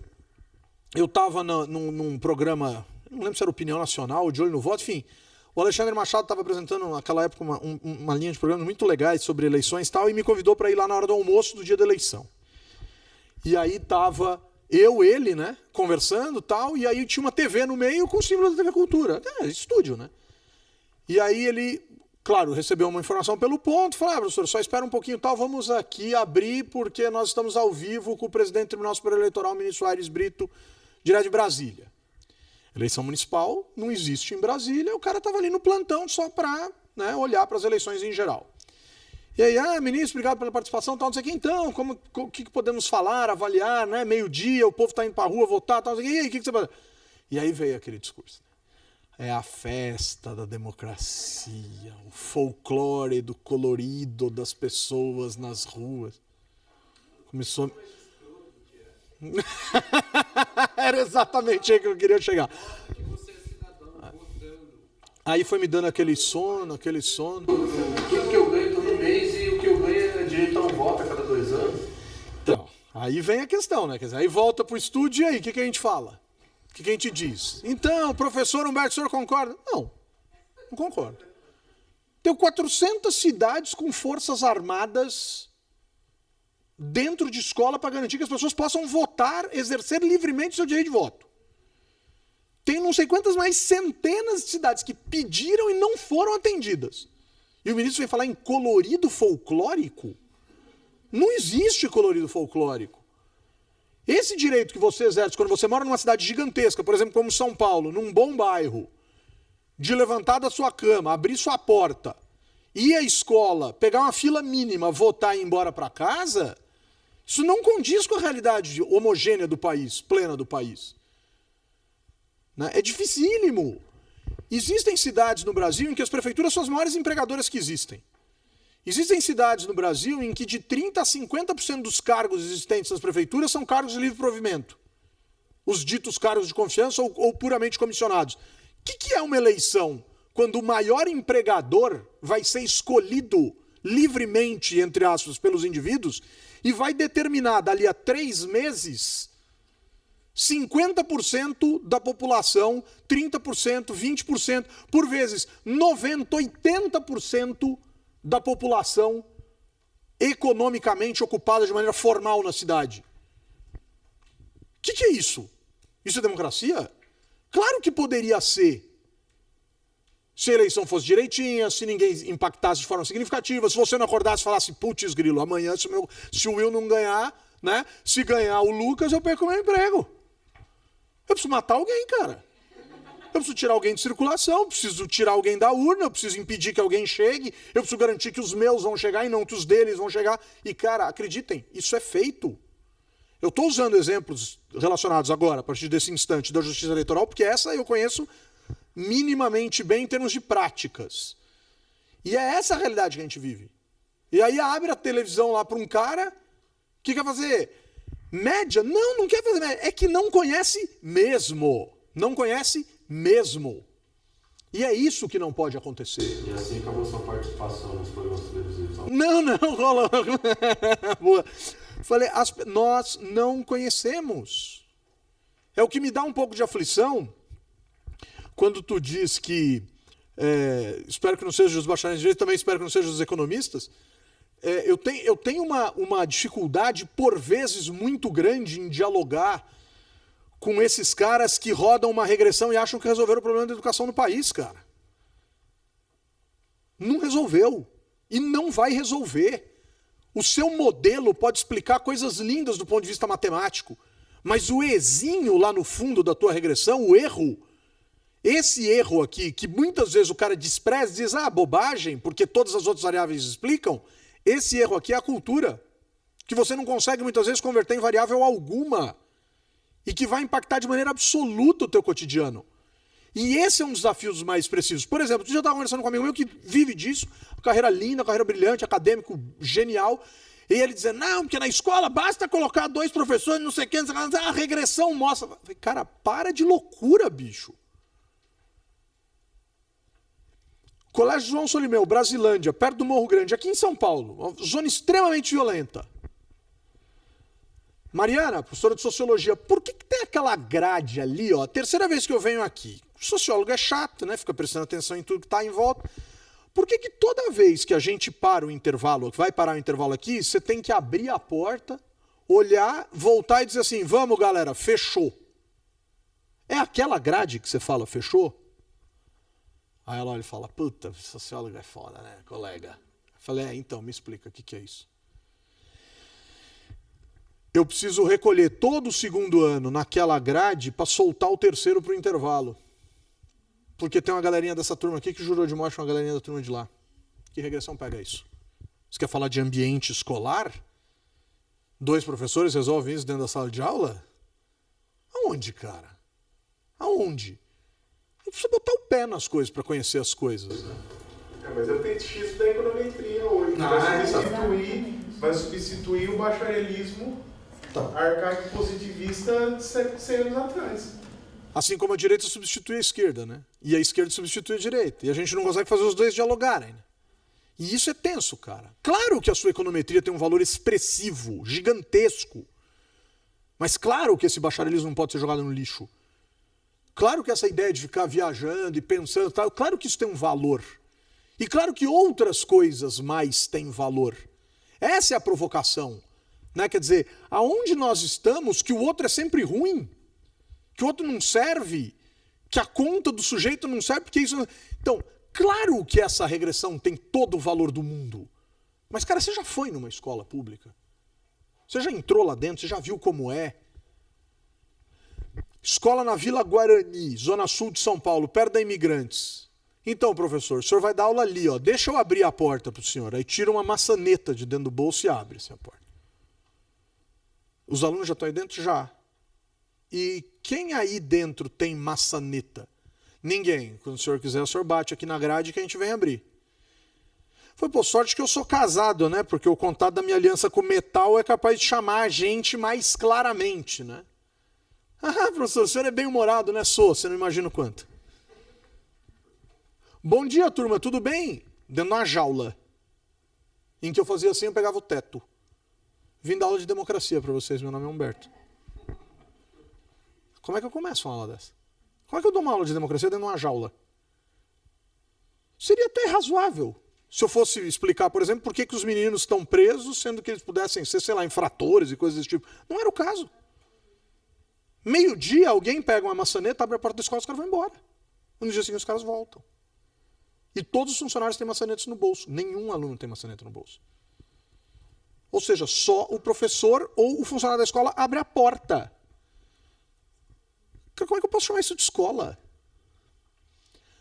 eu estava num programa, não lembro se era Opinião Nacional, De Olho no Voto, enfim, o Alexandre Machado estava apresentando naquela época uma linha de programas muito legais sobre eleições e tal, e me convidou para ir lá na hora do almoço do dia da eleição. E aí estava ele, né, conversando e tal, e aí tinha uma TV no meio com o símbolo da TV Cultura. Estúdio, né? E aí ele, claro, recebeu uma informação pelo ponto, falou, professor, só espera um pouquinho, tal, vamos aqui abrir porque nós estamos ao vivo com o presidente do Tribunal Superior Eleitoral, o ministro Aires Brito, direto de Brasília. Eleição municipal não existe em Brasília, o cara estava ali no plantão só para, né, olhar para as eleições em geral. E aí, ministro, obrigado pela participação, tal, não sei o que, então, o que podemos falar, avaliar, né, meio-dia, o povo está indo para a rua votar, tal, não sei o que, e aí, o que você pode... E aí veio aquele discurso. É a festa da democracia, o folclore do colorido das pessoas nas ruas. Começou... Era exatamente aí que eu queria chegar. Aí foi me dando aquele sono. Tudo que eu ganho todo mês e o que eu ganho é direito a um voto a cada 2 anos. Então, Aí vem a questão, né? Quer dizer, aí volta pro estúdio e aí, o que a gente fala? O que a gente diz? Então, professor Humberto, o senhor concorda? Não concordo. Tenho 400 cidades com forças armadas dentro de escola para garantir que as pessoas possam votar, exercer livremente seu direito de voto. Tem não sei quantas mais centenas de cidades que pediram e não foram atendidas. E o ministro vem falar em colorido folclórico? Não existe colorido folclórico. Esse direito que você exerce quando você mora numa cidade gigantesca, por exemplo, como São Paulo, num bom bairro, de levantar da sua cama, abrir sua porta, ir à escola, pegar uma fila mínima, votar e ir embora para casa, isso não condiz com a realidade homogênea do país, plena do país. Né? É dificílimo. Existem cidades no Brasil em que as prefeituras são as maiores empregadoras que existem. Existem cidades no Brasil em que de 30% a 50% dos cargos existentes nas prefeituras são cargos de livre provimento. Os ditos cargos de confiança ou puramente comissionados. O que é uma eleição? Quando o maior empregador vai ser escolhido livremente, entre aspas, pelos indivíduos e vai determinar, dali a 3 meses, 50% da população, 30%, 20%, por vezes 90%, 80% da população economicamente ocupada de maneira formal na cidade. O que é isso? Isso é democracia? Claro que poderia ser. Se a eleição fosse direitinha, se ninguém impactasse de forma significativa, se você não acordasse e falasse, putz, grilo, amanhã se o Will não ganhar, né? Se ganhar o Lucas, eu perco o meu emprego. Eu preciso matar alguém, cara. Eu preciso tirar alguém de circulação, eu preciso tirar alguém da urna, eu preciso impedir que alguém chegue, eu preciso garantir que os meus vão chegar e não que os deles vão chegar. E, cara, acreditem, isso é feito. Eu estou usando exemplos relacionados agora, a partir desse instante, da justiça eleitoral, porque essa eu conheço minimamente bem em termos de práticas. E é essa a realidade que a gente vive. E aí abre a televisão lá para um cara, o que quer fazer? Média? Não quer fazer média. É que não conhece mesmo. Não conhece mesmo. E é isso que não pode acontecer. E assim acabou sua participação nos programas televisivos. Não, rola. Boa. Falei, nós não conhecemos. É o que me dá um pouco de aflição quando tu diz que espero que não sejam os bacharéis de direito, também espero que não sejam os economistas. Eu tenho uma dificuldade, por vezes, muito grande em dialogar com esses caras que rodam uma regressão e acham que resolveram o problema da educação no país, cara. Não resolveu. E não vai resolver. O seu modelo pode explicar coisas lindas do ponto de vista matemático, mas o ezinho lá no fundo da tua regressão, o erro, esse erro aqui, que muitas vezes o cara despreza, diz, bobagem, porque todas as outras variáveis explicam, esse erro aqui é a cultura, que você não consegue muitas vezes converter em variável alguma e que vai impactar de maneira absoluta o teu cotidiano. E esse é um dos desafios mais expressivos. Por exemplo, tu já estava conversando com um amigo meu que vive disso, carreira linda, carreira brilhante, acadêmico genial, e ele dizendo, não, porque na escola basta colocar 2 professores, não sei o que, a regressão mostra. Cara, para de loucura, bicho. Colégio João Solimão, Brasilândia, perto do Morro Grande, aqui em São Paulo, uma zona extremamente violenta. Mariana, professora de Sociologia, por que tem aquela grade ali, ó? Terceira vez que eu venho aqui. O sociólogo é chato, né? Fica prestando atenção em tudo que está em volta. Por que toda vez que a gente para o intervalo, vai parar o intervalo aqui, você tem que abrir a porta, olhar, voltar e dizer assim, vamos galera, fechou. É aquela grade que você fala, fechou? Aí ela olha e fala, puta, sociólogo é foda, né, colega? Eu falei, então, me explica, o que é isso? Eu preciso recolher todo o segundo ano naquela grade para soltar o terceiro para o intervalo. Porque tem uma galerinha dessa turma aqui que jurou de morte uma galerinha da turma de lá. Que regressão pega isso? Você quer falar de ambiente escolar? 2 professores resolvem isso dentro da sala de aula? Aonde, cara? Aonde? Precisa botar o pé nas coisas para conhecer as coisas, né? Mas é o fetichismo da econometria hoje. Vai substituir o bacharelismo arcaico positivista de 100 anos atrás. Assim como a direita substitui a esquerda, né? E a esquerda substitui a direita. E a gente não consegue fazer os dois dialogarem, né? E isso é tenso, cara. Claro que a sua econometria tem um valor expressivo, gigantesco. Mas claro que esse bacharelismo não pode ser jogado no lixo. Claro que essa ideia de ficar viajando e pensando, tal, claro que isso tem um valor. E claro que outras coisas mais têm valor. Essa é a provocação. Né? Quer dizer, aonde nós estamos, que o outro é sempre ruim, que o outro não serve, que a conta do sujeito não serve, porque isso... Então, claro que essa regressão tem todo o valor do mundo. Mas, cara, você já foi numa escola pública? Você já entrou lá dentro? Você já viu como é? Escola na Vila Guarani, Zona Sul de São Paulo, perto da Imigrantes. Então, professor, o senhor vai dar aula ali, ó. Deixa eu abrir a porta para o senhor. Aí tira uma maçaneta de dentro do bolso e abre assim, a porta. Os alunos já estão aí dentro? Já. E quem aí dentro tem maçaneta? Ninguém. Quando o senhor quiser, o senhor bate aqui na grade que a gente vem abrir. Foi por sorte que eu sou casado, né? Porque o contato da minha aliança com o metal é capaz de chamar a gente mais claramente, né? Ah, professor, o senhor é bem-humorado, né? Sou, você não imagina o quanto. Bom dia, turma, tudo bem? Dentro de uma jaula. Em que eu fazia assim, eu pegava o teto. Vim dar aula de democracia para vocês, meu nome é Humberto. Como é que eu começo uma aula dessa? Como é que eu dou uma aula de democracia dentro de uma jaula? Seria até razoável. Se eu fosse explicar, por exemplo, por que os meninos estão presos, sendo que eles pudessem ser, sei lá, infratores e coisas desse tipo. Não era o caso. Meio-dia, alguém pega uma maçaneta, abre a porta da escola e os caras vão embora. No dia seguinte, os caras voltam. E todos os funcionários têm maçanetas no bolso. Nenhum aluno tem maçaneta no bolso. Ou seja, só o professor ou o funcionário da escola abre a porta. Como é que eu posso chamar isso de escola?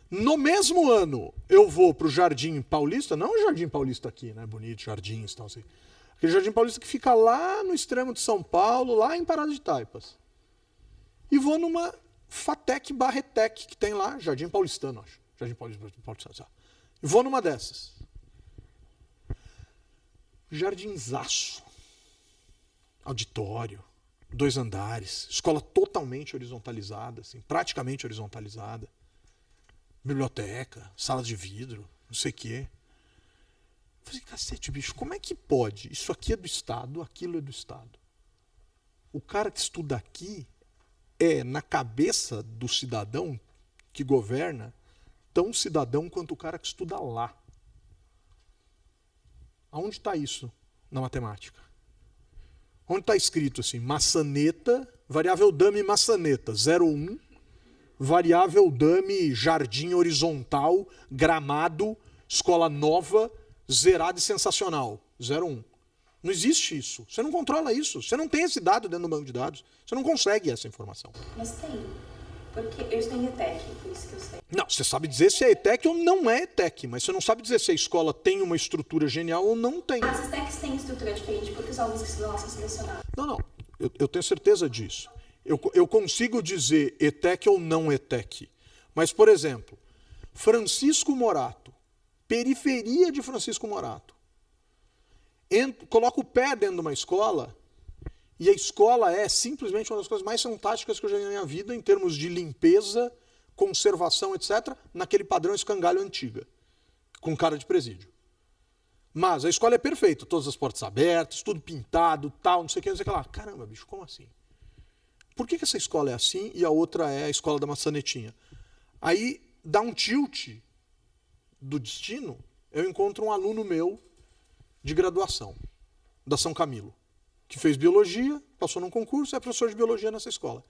No mesmo ano, eu vou para o Jardim Paulista, não o Jardim Paulista aqui, né? Bonito, jardins e tal. Assim. Aquele Jardim Paulista que fica lá no extremo de São Paulo, lá em Parada de Taipas. E vou numa Fatec Barretec, que tem lá, Jardim Paulistano, acho. Jardim Paulistano. E vou numa dessas. Jardinzaço. Auditório. 2 andares. Escola totalmente horizontalizada, assim, praticamente horizontalizada. Biblioteca, sala de vidro, não sei o quê. Eu falei, cacete, bicho, como é que pode? Isso aqui é do Estado, aquilo é do Estado. O cara que estuda aqui é, na cabeça do cidadão que governa, tão cidadão quanto o cara que estuda lá. Aonde está isso na matemática? Onde está escrito assim, maçaneta, variável dummy maçaneta, 0,1, variável dummy jardim horizontal, gramado, escola nova, zerada e sensacional, 0,1. Não existe isso. Você não controla isso. Você não tem esse dado dentro do banco de dados. Você não consegue essa informação. Mas tem. Porque eu estou em ETEC, por isso que eu sei. Não, você sabe dizer se é ETEC ou não é ETEC, mas você não sabe dizer se a escola tem uma estrutura genial ou não tem. As ETECs têm estrutura diferente porque os alunos que estudam lá são selecionados. Não. Eu tenho certeza disso. Eu consigo dizer ETEC ou não ETEC. Mas, por exemplo, Francisco Morato, periferia de Francisco Morato, coloca o pé dentro de uma escola e a escola é simplesmente uma das coisas mais fantásticas que eu já vi na minha vida em termos de limpeza, conservação, etc., naquele padrão escangalho antiga, com cara de presídio. Mas a escola é perfeita, todas as portas abertas, tudo pintado, tal, não sei o que, não sei o que lá. Caramba, bicho, como assim? Por que essa escola é assim e a outra é a escola da maçanetinha? Aí dá um tilt do destino, eu encontro um aluno meu de graduação, da São Camilo, que fez biologia, passou num concurso, é professor de biologia nessa escola.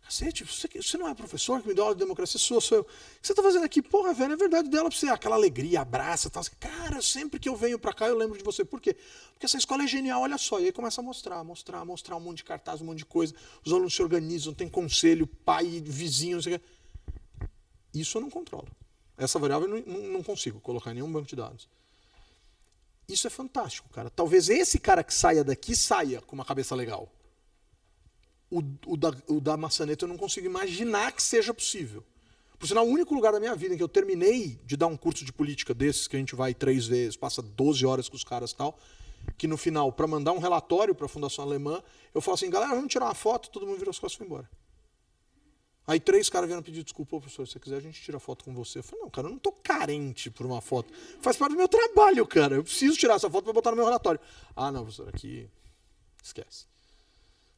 Cacete, você não é professor que me dá aula de democracia? Sou eu. O que você está fazendo aqui? Porra, velho, é verdade dela pra você. Aquela alegria, abraça, tal. Cara, sempre que eu venho pra cá eu lembro de você. Por quê? Porque essa escola é genial, olha só. E aí começa a mostrar um monte de cartaz, um monte de coisa. Os alunos se organizam, tem conselho, pai, vizinho, não sei o quê. Isso eu não controlo. Essa variável eu não consigo colocar em nenhum banco de dados. Isso é fantástico, cara. Talvez esse cara que saia daqui saia com uma cabeça legal. O da maçaneta eu não consigo imaginar que seja possível. Por sinal, o único lugar da minha vida em que eu terminei de dar um curso de política desses, que a gente vai 3 vezes, passa 12 horas com os caras e tal, que no final, para mandar um relatório para a Fundação Alemã, eu falo assim, galera, vamos tirar uma foto, todo mundo virou as costas e foi embora. Aí 3 caras vieram pedir desculpa, professor, se você quiser a gente tira foto com você. Eu falei, não, cara, eu não tô carente por uma foto. Faz parte do meu trabalho, cara. Eu preciso tirar essa foto para botar no meu relatório. Ah, não, professor, aqui esquece.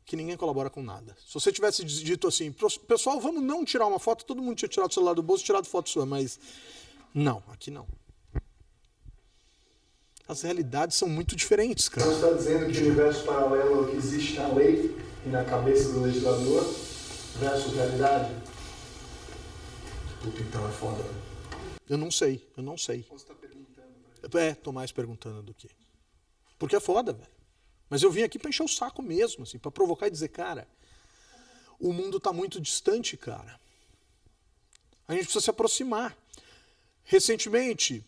que ninguém colabora com nada. Se você tivesse dito assim, pessoal, vamos não tirar uma foto, todo mundo tinha tirado o celular do bolso e tirado foto sua, mas não, aqui não. As realidades são muito diferentes, cara. Você está dizendo que o universo paralelo é o que existe na lei e na cabeça do legislador versus realidade? Puta, então é foda. Eu não sei. Você está perguntando Tô mais perguntando do que. Porque é foda, velho. Mas eu vim aqui pra encher o saco mesmo, assim, pra provocar e dizer, cara, o mundo tá muito distante, cara. A gente precisa se aproximar. Recentemente,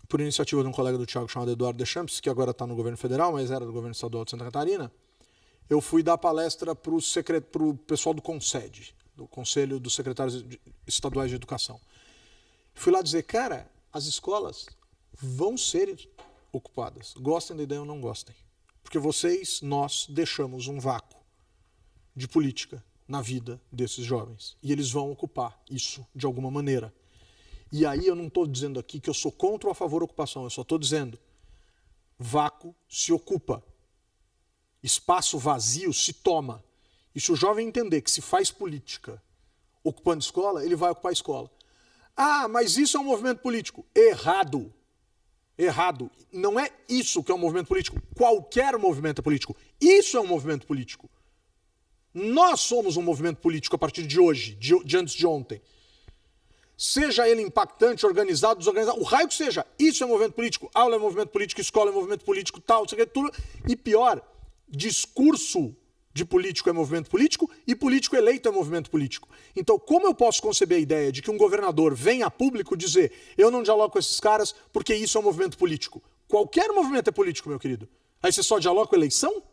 por iniciativa de um colega do Thiago chamado Eduardo Deschamps, que agora está no governo federal, mas era do governo estadual de Santa Catarina, eu fui dar palestra para o pessoal do CONSED, do Conselho dos Secretários Estaduais de Educação. Fui lá dizer, cara, as escolas vão ser ocupadas, gostem da ideia ou não gostem. Porque nós deixamos um vácuo de política na vida desses jovens. E eles vão ocupar isso de alguma maneira. E aí eu não estou dizendo aqui que eu sou contra ou a favor da ocupação, eu só estou dizendo, vácuo se ocupa. Espaço vazio se toma. E se o jovem entender que se faz política ocupando escola, ele vai ocupar a escola. Ah, mas isso é um movimento político. Errado. Errado. Não é isso que é um movimento político. Qualquer movimento é político. Isso é um movimento político. Nós somos um movimento político a partir de hoje, de antes de ontem. Seja ele impactante, organizado, desorganizado, o raio que seja. Isso é movimento político. Aula é movimento político, escola é movimento político, tal, tudo. E pior, discurso de político é movimento político e político eleito é movimento político. Então, como eu posso conceber a ideia de que um governador venha a público dizer eu não dialogo com esses caras porque isso é um movimento político? Qualquer movimento é político, meu querido. Aí você só dialoga com eleição?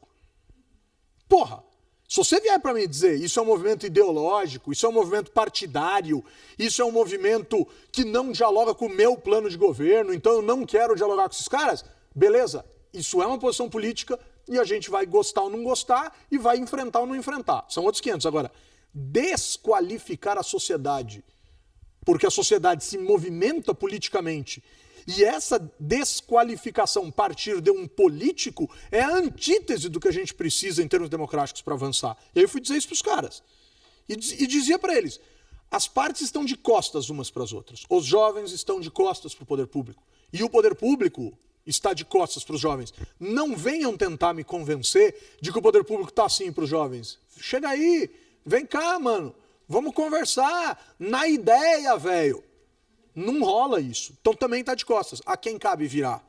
Porra! Se você vier para mim dizer isso é um movimento ideológico, isso é um movimento partidário, isso é um movimento que não dialoga com o meu plano de governo, então eu não quero dialogar com esses caras, beleza, isso é uma posição política e a gente vai gostar ou não gostar e vai enfrentar ou não enfrentar. São outros 500. Agora, desqualificar a sociedade, porque a sociedade se movimenta politicamente e essa desqualificação partir de um político é a antítese do que a gente precisa em termos democráticos para avançar. E aí eu fui dizer isso para os caras. E dizia para eles, as partes estão de costas umas para as outras. Os jovens estão de costas para o poder público. E o poder público está de costas para os jovens. Não venham tentar me convencer de que o poder público está assim para os jovens. Chega aí, vem cá, mano. Vamos conversar na ideia, velho. Não rola isso. Então também está de costas. A quem cabe virar?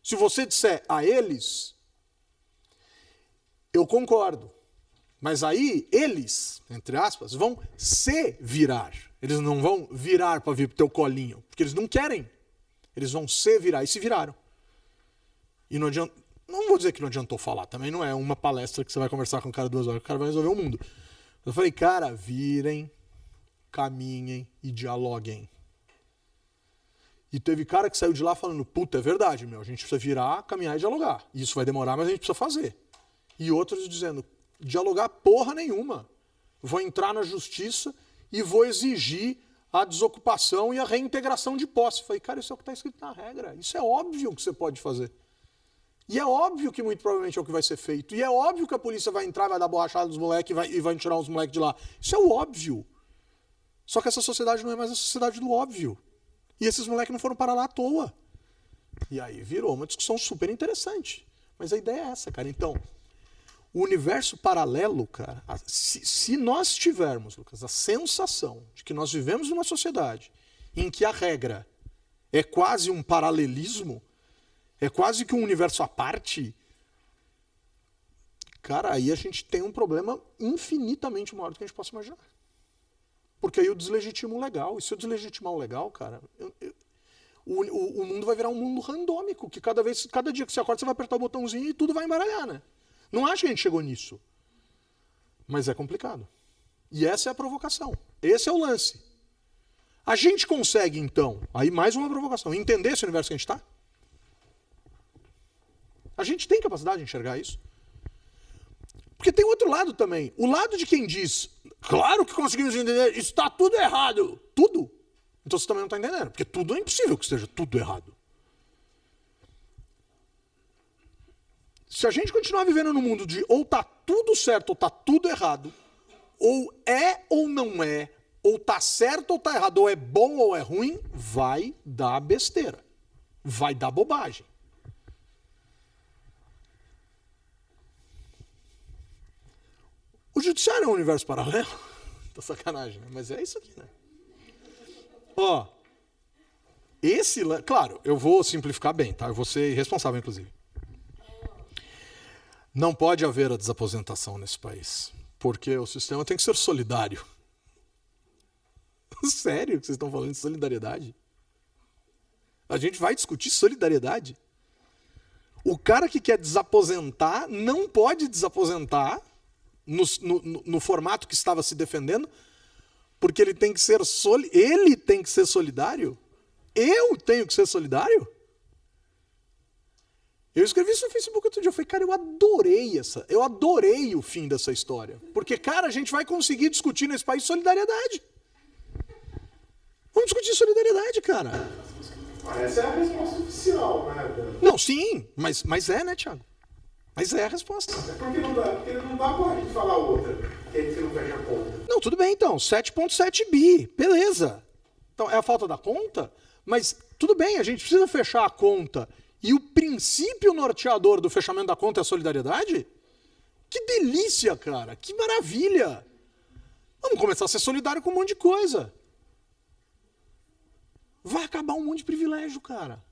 Se você disser a eles, eu concordo. Mas aí eles, entre aspas, vão se virar. Eles não vão virar para vir pro teu colinho. Porque eles não querem. Eles vão se virar. E se viraram. E não adianta. Não vou dizer que não adiantou falar. Também não é uma palestra que você vai conversar com o cara 2 horas. O cara vai resolver o mundo. Eu falei, cara, virem, caminhem e dialoguem. E teve cara que saiu de lá falando, puta, é verdade, meu, a gente precisa virar, caminhar e dialogar. Isso vai demorar, mas a gente precisa fazer. E outros dizendo, dialogar porra nenhuma. Vou entrar na justiça e vou exigir a desocupação e a reintegração de posse. Falei, cara, isso é o que está escrito na regra. Isso é óbvio que você pode fazer. E é óbvio que muito provavelmente é o que vai ser feito. E é óbvio que a polícia vai entrar, vai dar borrachada nos moleques e vai tirar os moleques de lá. Isso é o óbvio. Só que essa sociedade não é mais a sociedade do óbvio. E esses moleques não foram para lá à toa. E aí virou uma discussão super interessante. Mas a ideia é essa, cara. Então, o universo paralelo, cara, se nós tivermos, Lucas, a sensação de que nós vivemos numa sociedade em que a regra é quase um paralelismo, é quase que um universo à parte, cara, aí a gente tem um problema infinitamente maior do que a gente possa imaginar. Porque aí eu deslegitimo o legal. E se eu deslegitimar o legal, cara, o mundo vai virar um mundo randômico, que cada dia que você acorda, você vai apertar o botãozinho e tudo vai embaralhar, né? Não acho que a gente chegou nisso. Mas é complicado. E essa é a provocação. Esse é o lance. A gente consegue, então, aí mais uma provocação, entender esse universo que a gente está? A gente tem capacidade de enxergar isso? Porque tem outro lado também. O lado de quem diz, claro que conseguimos entender, está tudo errado. Tudo? Então você também não está entendendo. Porque tudo é impossível que esteja tudo errado. Se a gente continuar vivendo num mundo de ou tá tudo certo ou tá tudo errado, ou é ou não é, ou tá certo ou tá errado, ou é bom ou é ruim, vai dar besteira. Vai dar bobagem. O judiciário é um universo paralelo? Tá sacanagem, né? Mas é isso aqui, né? Ó, claro, eu vou simplificar bem, tá? Eu vou ser irresponsável, inclusive. Não pode haver a desaposentação nesse país, porque o sistema tem que ser solidário. Sério que vocês estão falando de solidariedade? A gente vai discutir solidariedade? O cara que quer desaposentar não pode desaposentar no formato que estava se defendendo, porque ele tem que ser solidário? Eu tenho que ser solidário? Eu escrevi isso no Facebook outro dia, eu falei, cara, eu adorei o fim dessa história. Porque, cara, a gente vai conseguir discutir nesse país solidariedade. Vamos discutir solidariedade, cara. Essa é a resposta oficial, né? Não, sim, mas é, né, Thiago? Mas é a resposta. Porque não dá pra gente falar outra, que a gente não fecha a conta. Não, tudo bem então, 7,7 bi, beleza. Então, é a falta da conta, mas tudo bem, a gente precisa fechar a conta. E o princípio norteador do fechamento da conta é a solidariedade? Que delícia, cara, que maravilha. Vamos começar a ser solidário com um monte de coisa. Vai acabar um monte de privilégio, cara.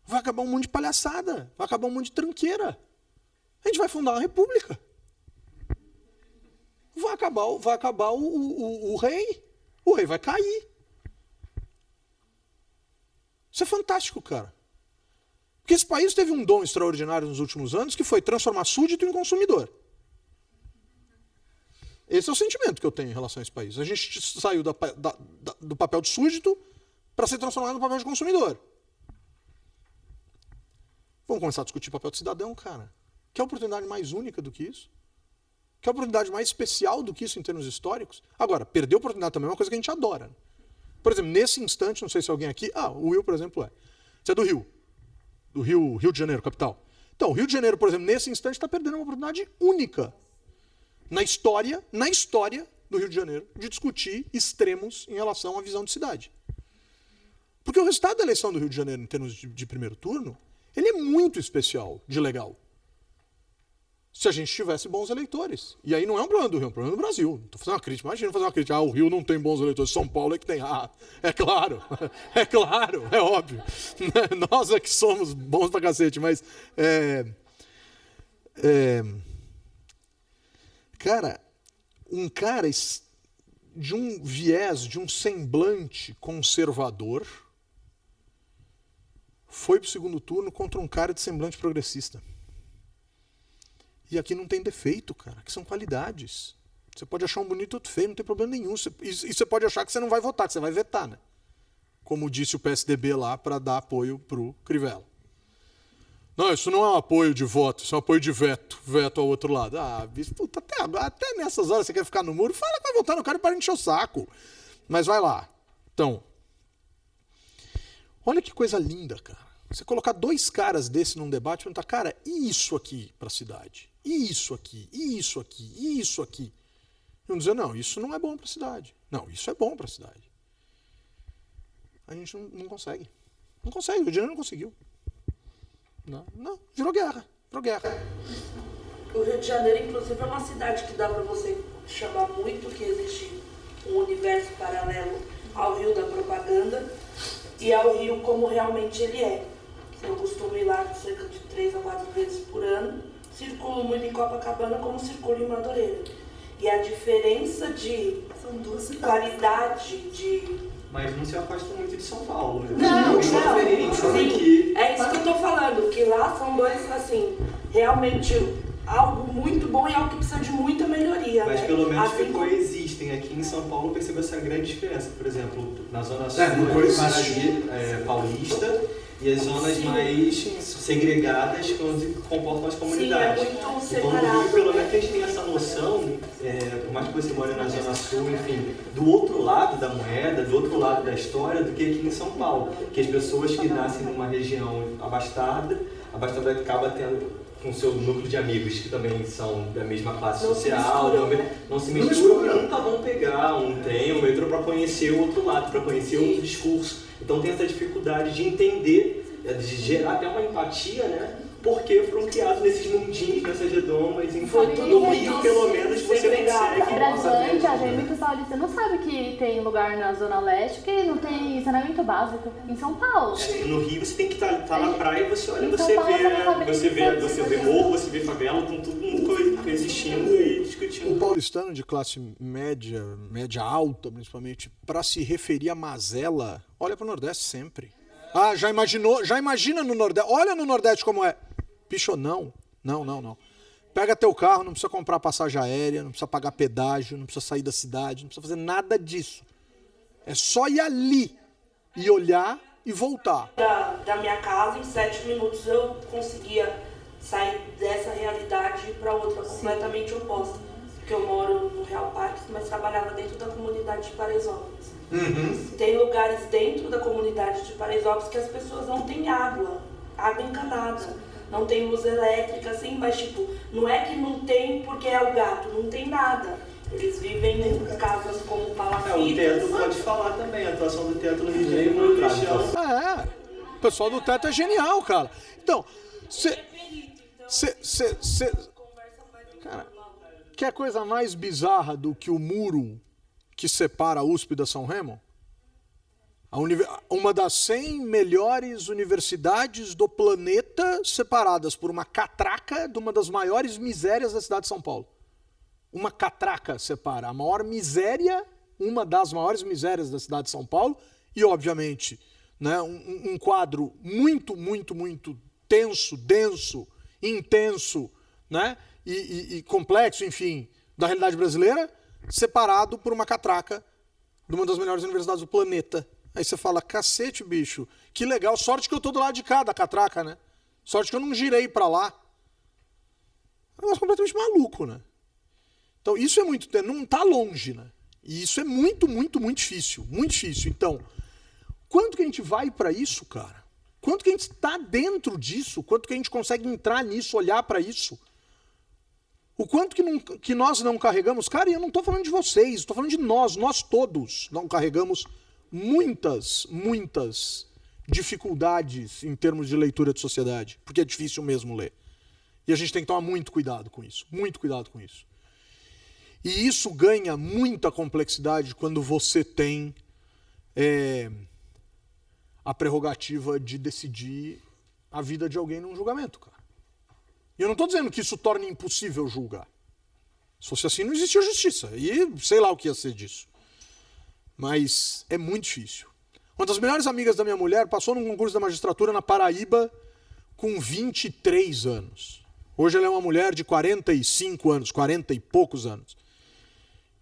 Vai acabar um monte de palhaçada. Vai acabar um monte de tranqueira. A gente vai fundar uma república. Vai acabar o rei. O rei vai cair. Isso é fantástico, cara. Porque esse país teve um dom extraordinário nos últimos anos, que foi transformar súdito em consumidor. Esse é o sentimento que eu tenho em relação a esse país. A gente saiu do papel de súdito para ser transformado no papel de consumidor. Vamos começar a discutir papel de cidadão, cara. Que oportunidade mais única do que isso? Que oportunidade mais especial do que isso em termos históricos? Agora, perder a oportunidade também é uma coisa que a gente adora. Né? Por exemplo, nesse instante, não sei se alguém aqui... o Will, por exemplo, é. Você é do Rio. Do Rio de Janeiro, capital. Então, o Rio de Janeiro, por exemplo, nesse instante está perdendo uma oportunidade única na história do Rio de Janeiro de discutir extremos em relação à visão de cidade. Porque o resultado da eleição do Rio de Janeiro, em termos de primeiro turno, ele é muito especial de legal. Se a gente tivesse bons eleitores. E aí não é um problema do Rio, é um problema do Brasil. Estou fazendo uma crítica, imagina fazer uma crítica. O Rio não tem bons eleitores, São Paulo é que tem. É claro, é óbvio. Nós é que somos bons pra cacete, mas... Cara, um cara de um viés, de um semblante conservador, foi pro segundo turno contra um cara de semblante progressista. E aqui não tem defeito, cara. Aqui são qualidades. Você pode achar um bonito outro feio, não tem problema nenhum. E você pode achar que você não vai votar, que você vai vetar, né? Como disse o PSDB lá para dar apoio pro Crivella. Não, isso não é um apoio de voto, isso é um apoio de veto. Veto ao outro lado. Bicho, puta, até nessas horas você quer ficar no muro, fala que vai votar no cara e para de encher o saco. Mas vai lá. Então, olha que coisa linda, cara. Você colocar dois caras desse num debate e perguntar, cara, e isso aqui para a cidade? E isso aqui? E isso aqui? E isso aqui? E vão dizer, não, isso não é bom para a cidade. Não, isso é bom para a cidade. A gente não consegue. Não consegue, o Rio de Janeiro não conseguiu. Não, virou guerra. O Rio de Janeiro, inclusive, é uma cidade que dá para você chamar muito que existe um universo paralelo ao Rio da propaganda e ao Rio como realmente ele é. Eu costumo ir lá cerca de 3 a 4 vezes por ano. Circulo muito em Copacabana como circulo em Madureira. E a diferença de qualidade de... Mas não se afasta muito de São Paulo. Não, sim, é isso que eu tô falando, que lá são dois, assim, realmente algo muito bom e algo que precisa de muita melhoria. Mas né? pelo menos assim que coexistem. Aqui em São Paulo eu percebo essa grande diferença. Por exemplo, na Zona Sul, Paulista, e as zonas mais segregadas, onde comportam as comunidades. Sim, é muito então, separado. no Rio, pelo menos, a gente tem essa noção, por mais que você mora na Zona Sul, enfim, do outro lado da moeda, do outro lado da história, do que aqui em São Paulo. Que as pessoas que nascem numa região abastada acaba tendo com o seu núcleo de amigos que também são da mesma classe Não se social, misturam, não se misturam, nunca vão pegar um trem, um metrô para conhecer o outro lado, para conhecer outro discurso. Então tem essa dificuldade de entender, de gerar até uma empatia, né? Porque foram criados nesses mundinhos, nessas redomas, enfim, no Rio, pelo menos, você consegue. Brasante, a gente você não sabe que tem lugar na Zona Leste que não tem saneamento básico. Em São Paulo. No Rio você tem que estar na praia, você olha, Você vê morro, você vê favela, com tudo coexistindo e discutindo. O paulistano de classe média, média alta, principalmente, para se referir a mazela, olha para o Nordeste sempre. Ah, já imagina no Nordeste, olha no Nordeste como é. Bicho, não. Pega teu carro, não precisa comprar passagem aérea, não precisa pagar pedágio, não precisa sair da cidade, não precisa fazer nada disso. É só ir ali e olhar e voltar. Da minha casa, em 7 minutos eu conseguia sair dessa realidade para outra completamente oposta. Porque eu moro no Real Parque, mas trabalhava dentro da comunidade de Paraisópolis. Tem lugares dentro da comunidade de Paraisópolis que as pessoas não têm água encanada. Não tem luz elétrica, assim, mas tipo, não é que não tem porque é o gato, não tem nada. Eles vivem em casas como palafitas. O teto pode falar também, a atuação do teto no Rio de Janeiro. O pessoal do teto é genial, cara. Então, cara, quer coisa mais bizarra do que o muro que separa a USP da São Remo? Uma das 100 melhores universidades do planeta separadas por uma catraca de uma das maiores misérias da cidade de São Paulo. Uma catraca separa a maior miséria, uma das maiores misérias da cidade de São Paulo e, obviamente, né, um quadro muito tenso, denso, intenso, né, e complexo, enfim, da realidade brasileira, separado por uma catraca de uma das melhores universidades do planeta. Aí você fala, cacete, bicho, que legal. Sorte que eu tô do lado de cá da catraca, né? Sorte que eu não girei pra lá. É um negócio completamente maluco, né? Então isso é muito... Não tá longe, né? E isso é muito difícil. Muito difícil. Então, quanto que a gente vai pra isso, cara? Quanto que a gente está dentro disso? Quanto que a gente consegue entrar nisso, olhar pra isso? O quanto que nós não carregamos... Cara, e eu não tô falando de vocês, tô falando de nós todos não carregamos muitas dificuldades em termos de leitura de sociedade, porque é difícil mesmo ler. E a gente tem que tomar muito cuidado com isso. E isso ganha muita complexidade quando você tem a prerrogativa de decidir a vida de alguém num julgamento, cara. E eu não estou dizendo que isso torne impossível julgar. Se fosse assim, não existia justiça. E sei lá o que ia ser disso. Mas é muito difícil. Uma das melhores amigas da minha mulher passou num concurso da magistratura na Paraíba com 23 anos. Hoje ela é uma mulher de 45 anos, 40 e poucos anos.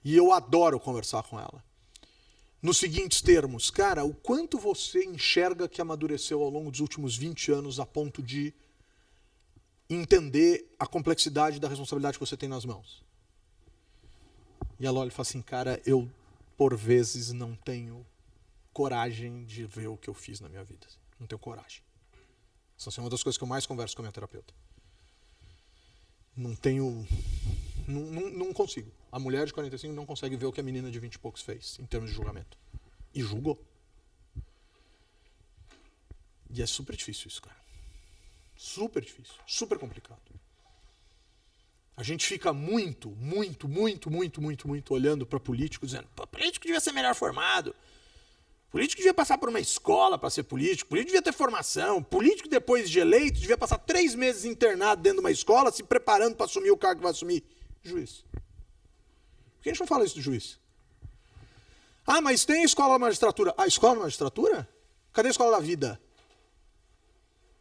E eu adoro conversar com ela. Nos seguintes termos, cara, o quanto você enxerga que amadureceu ao longo dos últimos 20 anos a ponto de entender a complexidade da responsabilidade que você tem nas mãos. E ela olha e fala assim, cara, eu por vezes não tenho coragem de ver o que eu fiz na minha vida. Não tenho coragem. Essa é uma das coisas que eu mais converso com a minha terapeuta. Não consigo. A mulher de 45 não consegue ver o que a menina de 20 e poucos fez, em termos de julgamento. E julgou. E é super difícil isso, cara. Super difícil. Super complicado. A gente fica muito olhando para político, dizendo, pô, político devia ser melhor formado. Político devia passar por uma escola para ser político. Político devia ter formação. Político, depois de eleito, devia passar 3 meses internado dentro de uma escola, se preparando para assumir o cargo que vai assumir. Juiz. Por que a gente não fala isso do juiz? Ah, mas tem a escola da magistratura. A escola da magistratura? Cadê a escola da vida?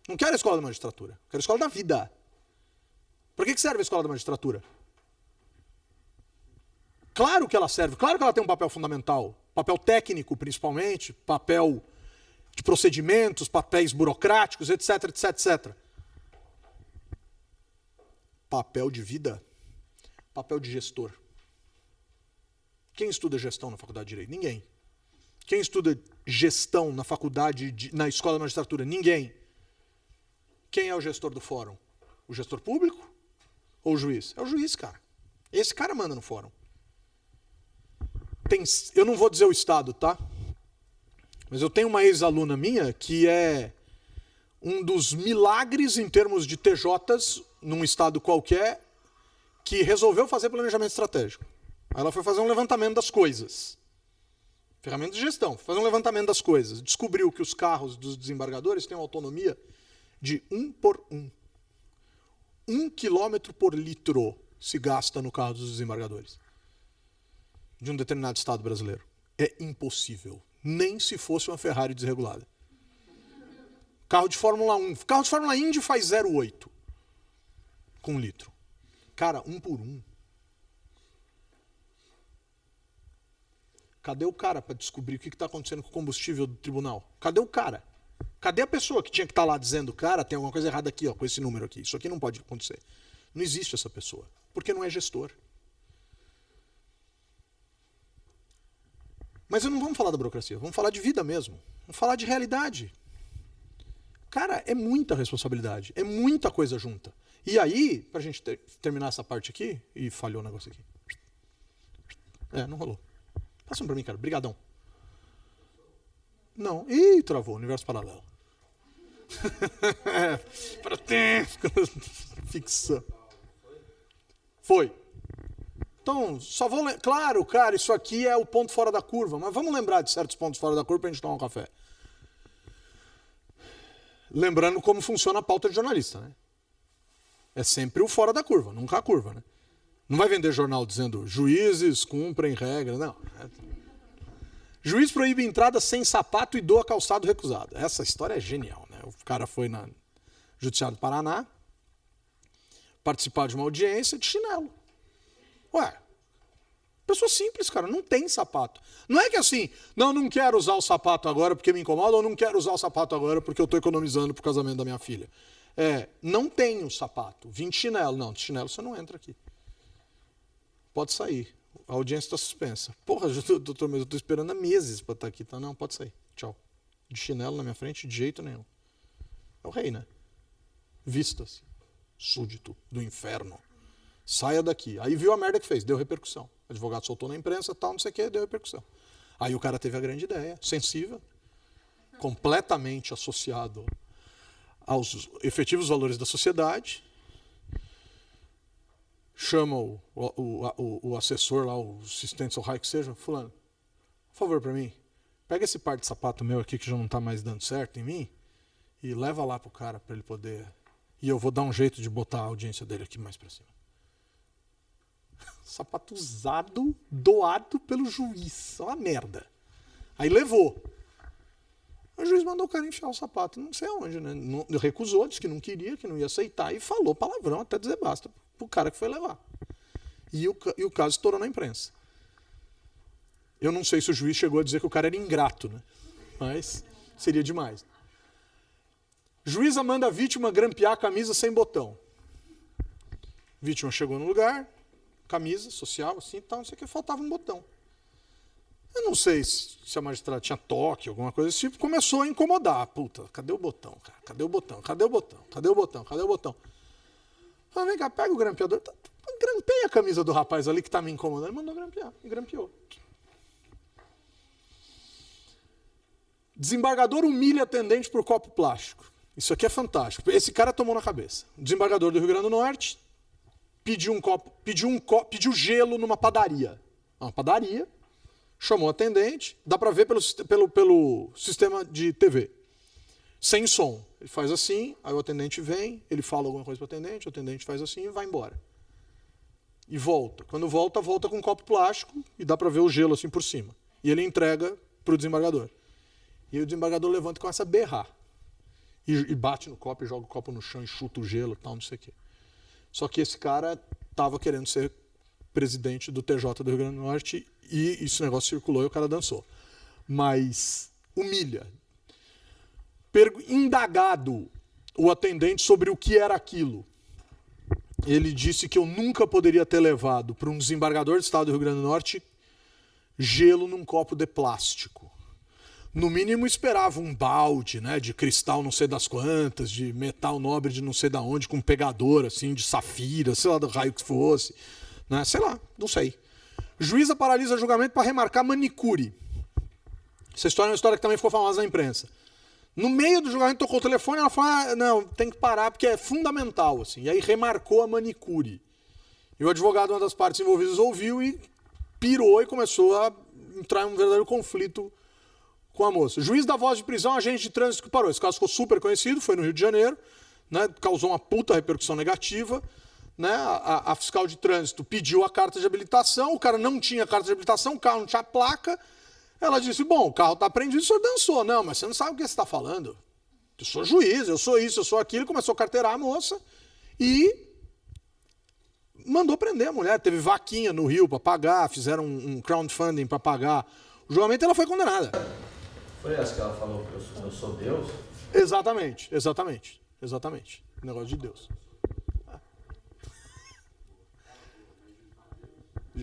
Não quero a escola da magistratura. Quero a escola da vida. Para que serve a escola da magistratura? Claro que ela serve. Claro que ela tem um papel fundamental. Papel técnico, principalmente. Papel de procedimentos, papéis burocráticos, etc. Papel de vida. Papel de gestor. Quem estuda gestão na faculdade de Direito? Ninguém. Quem estuda gestão na escola da magistratura? Ninguém. Quem é o gestor do fórum? O gestor público ou o juiz? É o juiz, cara. Esse cara manda no fórum. Eu não vou dizer o estado, tá? Mas eu tenho uma ex-aluna minha que é um dos milagres em termos de TJs, num estado qualquer, que resolveu fazer planejamento estratégico. Aí ela foi fazer um levantamento das coisas. Ferramenta de gestão. Fazer um levantamento das coisas. Descobriu que os carros dos desembargadores têm uma autonomia de 1 por 1. 1 quilômetro por litro se gasta no carro dos desembargadores. De um determinado estado brasileiro. É impossível. Nem se fosse uma Ferrari desregulada. Carro de Fórmula 1. Carro de Fórmula Indy faz 0,8 com 1 litro. Cara, 1 por 1. Cadê o cara para descobrir o que está acontecendo com o combustível do tribunal? Cadê o cara? Cadê a pessoa que tinha que estar lá dizendo, cara, tem alguma coisa errada aqui, ó, com esse número aqui. Isso aqui não pode acontecer. Não existe essa pessoa. Porque não é gestor. Mas não vamos falar da burocracia, vamos falar de vida mesmo. Vamos falar de realidade. Cara, é muita responsabilidade, é muita coisa junta. E aí, pra gente terminar essa parte aqui, e falhou o negócio aqui. Não rolou. Passa um pra mim, cara, brigadão. Não, ih, travou, universo paralelo. Fixou. Foi. Então, só vou... Claro, cara, isso aqui é o ponto fora da curva, mas vamos lembrar de certos pontos fora da curva pra gente tomar um café. Lembrando como funciona a pauta de jornalista, né? É sempre o fora da curva, nunca a curva, né? Não vai vender jornal dizendo juízes cumprem regra, não. Juiz proíbe entrada sem sapato e doa calçado recusado. Essa história é genial, né? O cara foi na Judiciário do Paraná participar de uma audiência de chinelo. Ué, pessoa simples, cara, não tem sapato. Não é que assim, não quero usar o sapato agora porque me incomoda, ou não quero usar o sapato agora porque eu estou economizando pro casamento da minha filha. Não tenho sapato, vim de chinelo. Não, de chinelo você não entra aqui. Pode sair. A audiência está suspensa. Porra, doutor, mas eu estou esperando há meses para estar aqui. Tá? Não, pode sair. Tchau. De chinelo na minha frente, de jeito nenhum. É o rei, né? Vistas. Súdito do inferno. Saia daqui. Aí viu a merda que fez, deu repercussão. O advogado soltou na imprensa, tal, não sei o que, deu repercussão. Aí o cara teve a grande ideia, sensível, completamente associado aos efetivos valores da sociedade, chama o assessor lá, o assistente, o raio que seja, fulano, por favor, para mim, pega esse par de sapato meu aqui que já não está mais dando certo em mim e leva lá pro cara para ele poder... E eu vou dar um jeito de botar a audiência dele aqui mais para cima. Sapato usado, doado pelo juiz. Uma merda. Aí levou. O juiz mandou o cara enfiar o sapato, não sei aonde, né? Não, recusou, disse que não queria, que não ia aceitar e falou palavrão até dizer basta pro cara que foi levar. E o caso estourou na imprensa. Eu não sei se o juiz chegou a dizer que o cara era ingrato, né? Mas seria demais. Juíza manda a vítima grampear a camisa sem botão. Vítima chegou no lugar, camisa social, assim, tal, não sei o que, faltava um botão. Eu não sei se a magistrada tinha toque, alguma coisa desse tipo, começou a incomodar. Puta, cadê o botão, cara? Cadê o botão? Cadê o botão? Cadê o botão? Cadê o botão? Falei, vem cá, pega o grampeador, grampeia a camisa do rapaz ali que tá me incomodando. Ele mandou grampear, e grampeou. Desembargador humilha atendente por copo plástico. Isso aqui é fantástico. Esse cara tomou na cabeça. O desembargador do Rio Grande do Norte pediu gelo numa padaria. Uma padaria, chamou o atendente, dá para ver pelo sistema de TV. Sem som. Ele faz assim, aí o atendente vem, ele fala alguma coisa para o atendente faz assim e vai embora. E volta. Quando volta com um copo plástico e dá para ver o gelo assim por cima. E ele entrega para o desembargador. E aí o desembargador levanta e começa a berrar. E bate no copo, e joga o copo no chão, e chuta o gelo e tal, não sei o quê. Só que esse cara estava querendo ser presidente do TJ do Rio Grande do Norte e esse negócio circulou e o cara dançou. Mas humilha. Indagado o atendente sobre o que era aquilo. Ele disse que eu nunca poderia ter levado para um desembargador do estado do Rio Grande do Norte gelo num copo de plástico. no mínimo esperava um balde, né, de cristal não sei das quantas, de metal nobre de não sei da onde, com um pegador, assim, de safira, sei lá do raio que fosse. Né, sei lá, não sei. Juíza paralisa julgamento para remarcar manicure. Essa história é uma história que também ficou famosa na imprensa. No meio do julgamento tocou o telefone e ela falou, não, tem que parar porque é fundamental. Assim. E aí remarcou a manicure. E o advogado, uma das partes envolvidas, ouviu e pirou e começou a entrar em um verdadeiro conflito com a moça. Juiz da voz de prisão, agente de trânsito que parou. Esse caso ficou super conhecido, foi no Rio de Janeiro, né, causou uma puta repercussão negativa. Né, a fiscal de trânsito pediu a carta de habilitação, o cara não tinha carta de habilitação, o carro não tinha placa. Ela disse, bom, o carro está apreendido, o senhor dançou. Não, mas você não sabe o que você está falando. Eu sou juiz, eu sou isso, eu sou aquilo. Começou a carteirar a moça e mandou prender a mulher. Teve vaquinha no Rio para pagar, fizeram um crowdfunding para pagar o julgamento e ela foi condenada. Foi essa que ela falou que eu sou Deus? Exatamente. Negócio de Deus.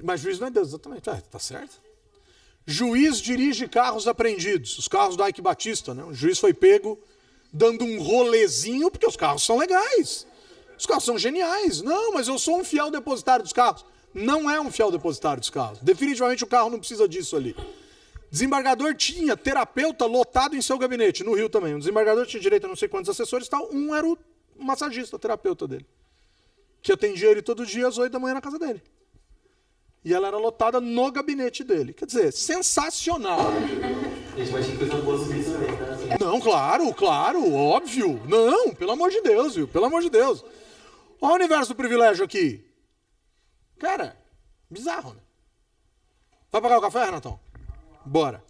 Mas juiz não é Deus, exatamente. Tá certo. Juiz dirige carros apreendidos. Os carros do Ike Batista, né? O juiz foi pego dando um rolezinho, porque os carros são legais. Os carros são geniais. Não, mas eu sou um fiel depositário dos carros. Não é um fiel depositário dos carros. Definitivamente o carro não precisa disso ali. Desembargador tinha terapeuta lotado em seu gabinete, no Rio também. O desembargador tinha direito a não sei quantos assessores e tal. Um era o massagista, o terapeuta dele. Que atendia ele todo dia às 8 da manhã na casa dele. E ela era lotada no gabinete dele. Quer dizer, sensacional. Gente, mas tinha coisa boa sobre isso também, tá? Não, claro, óbvio. Não, pelo amor de Deus, viu? Pelo amor de Deus. Olha o universo do privilégio aqui. Cara, bizarro, né? Vai pagar o café, Renatão? Bora.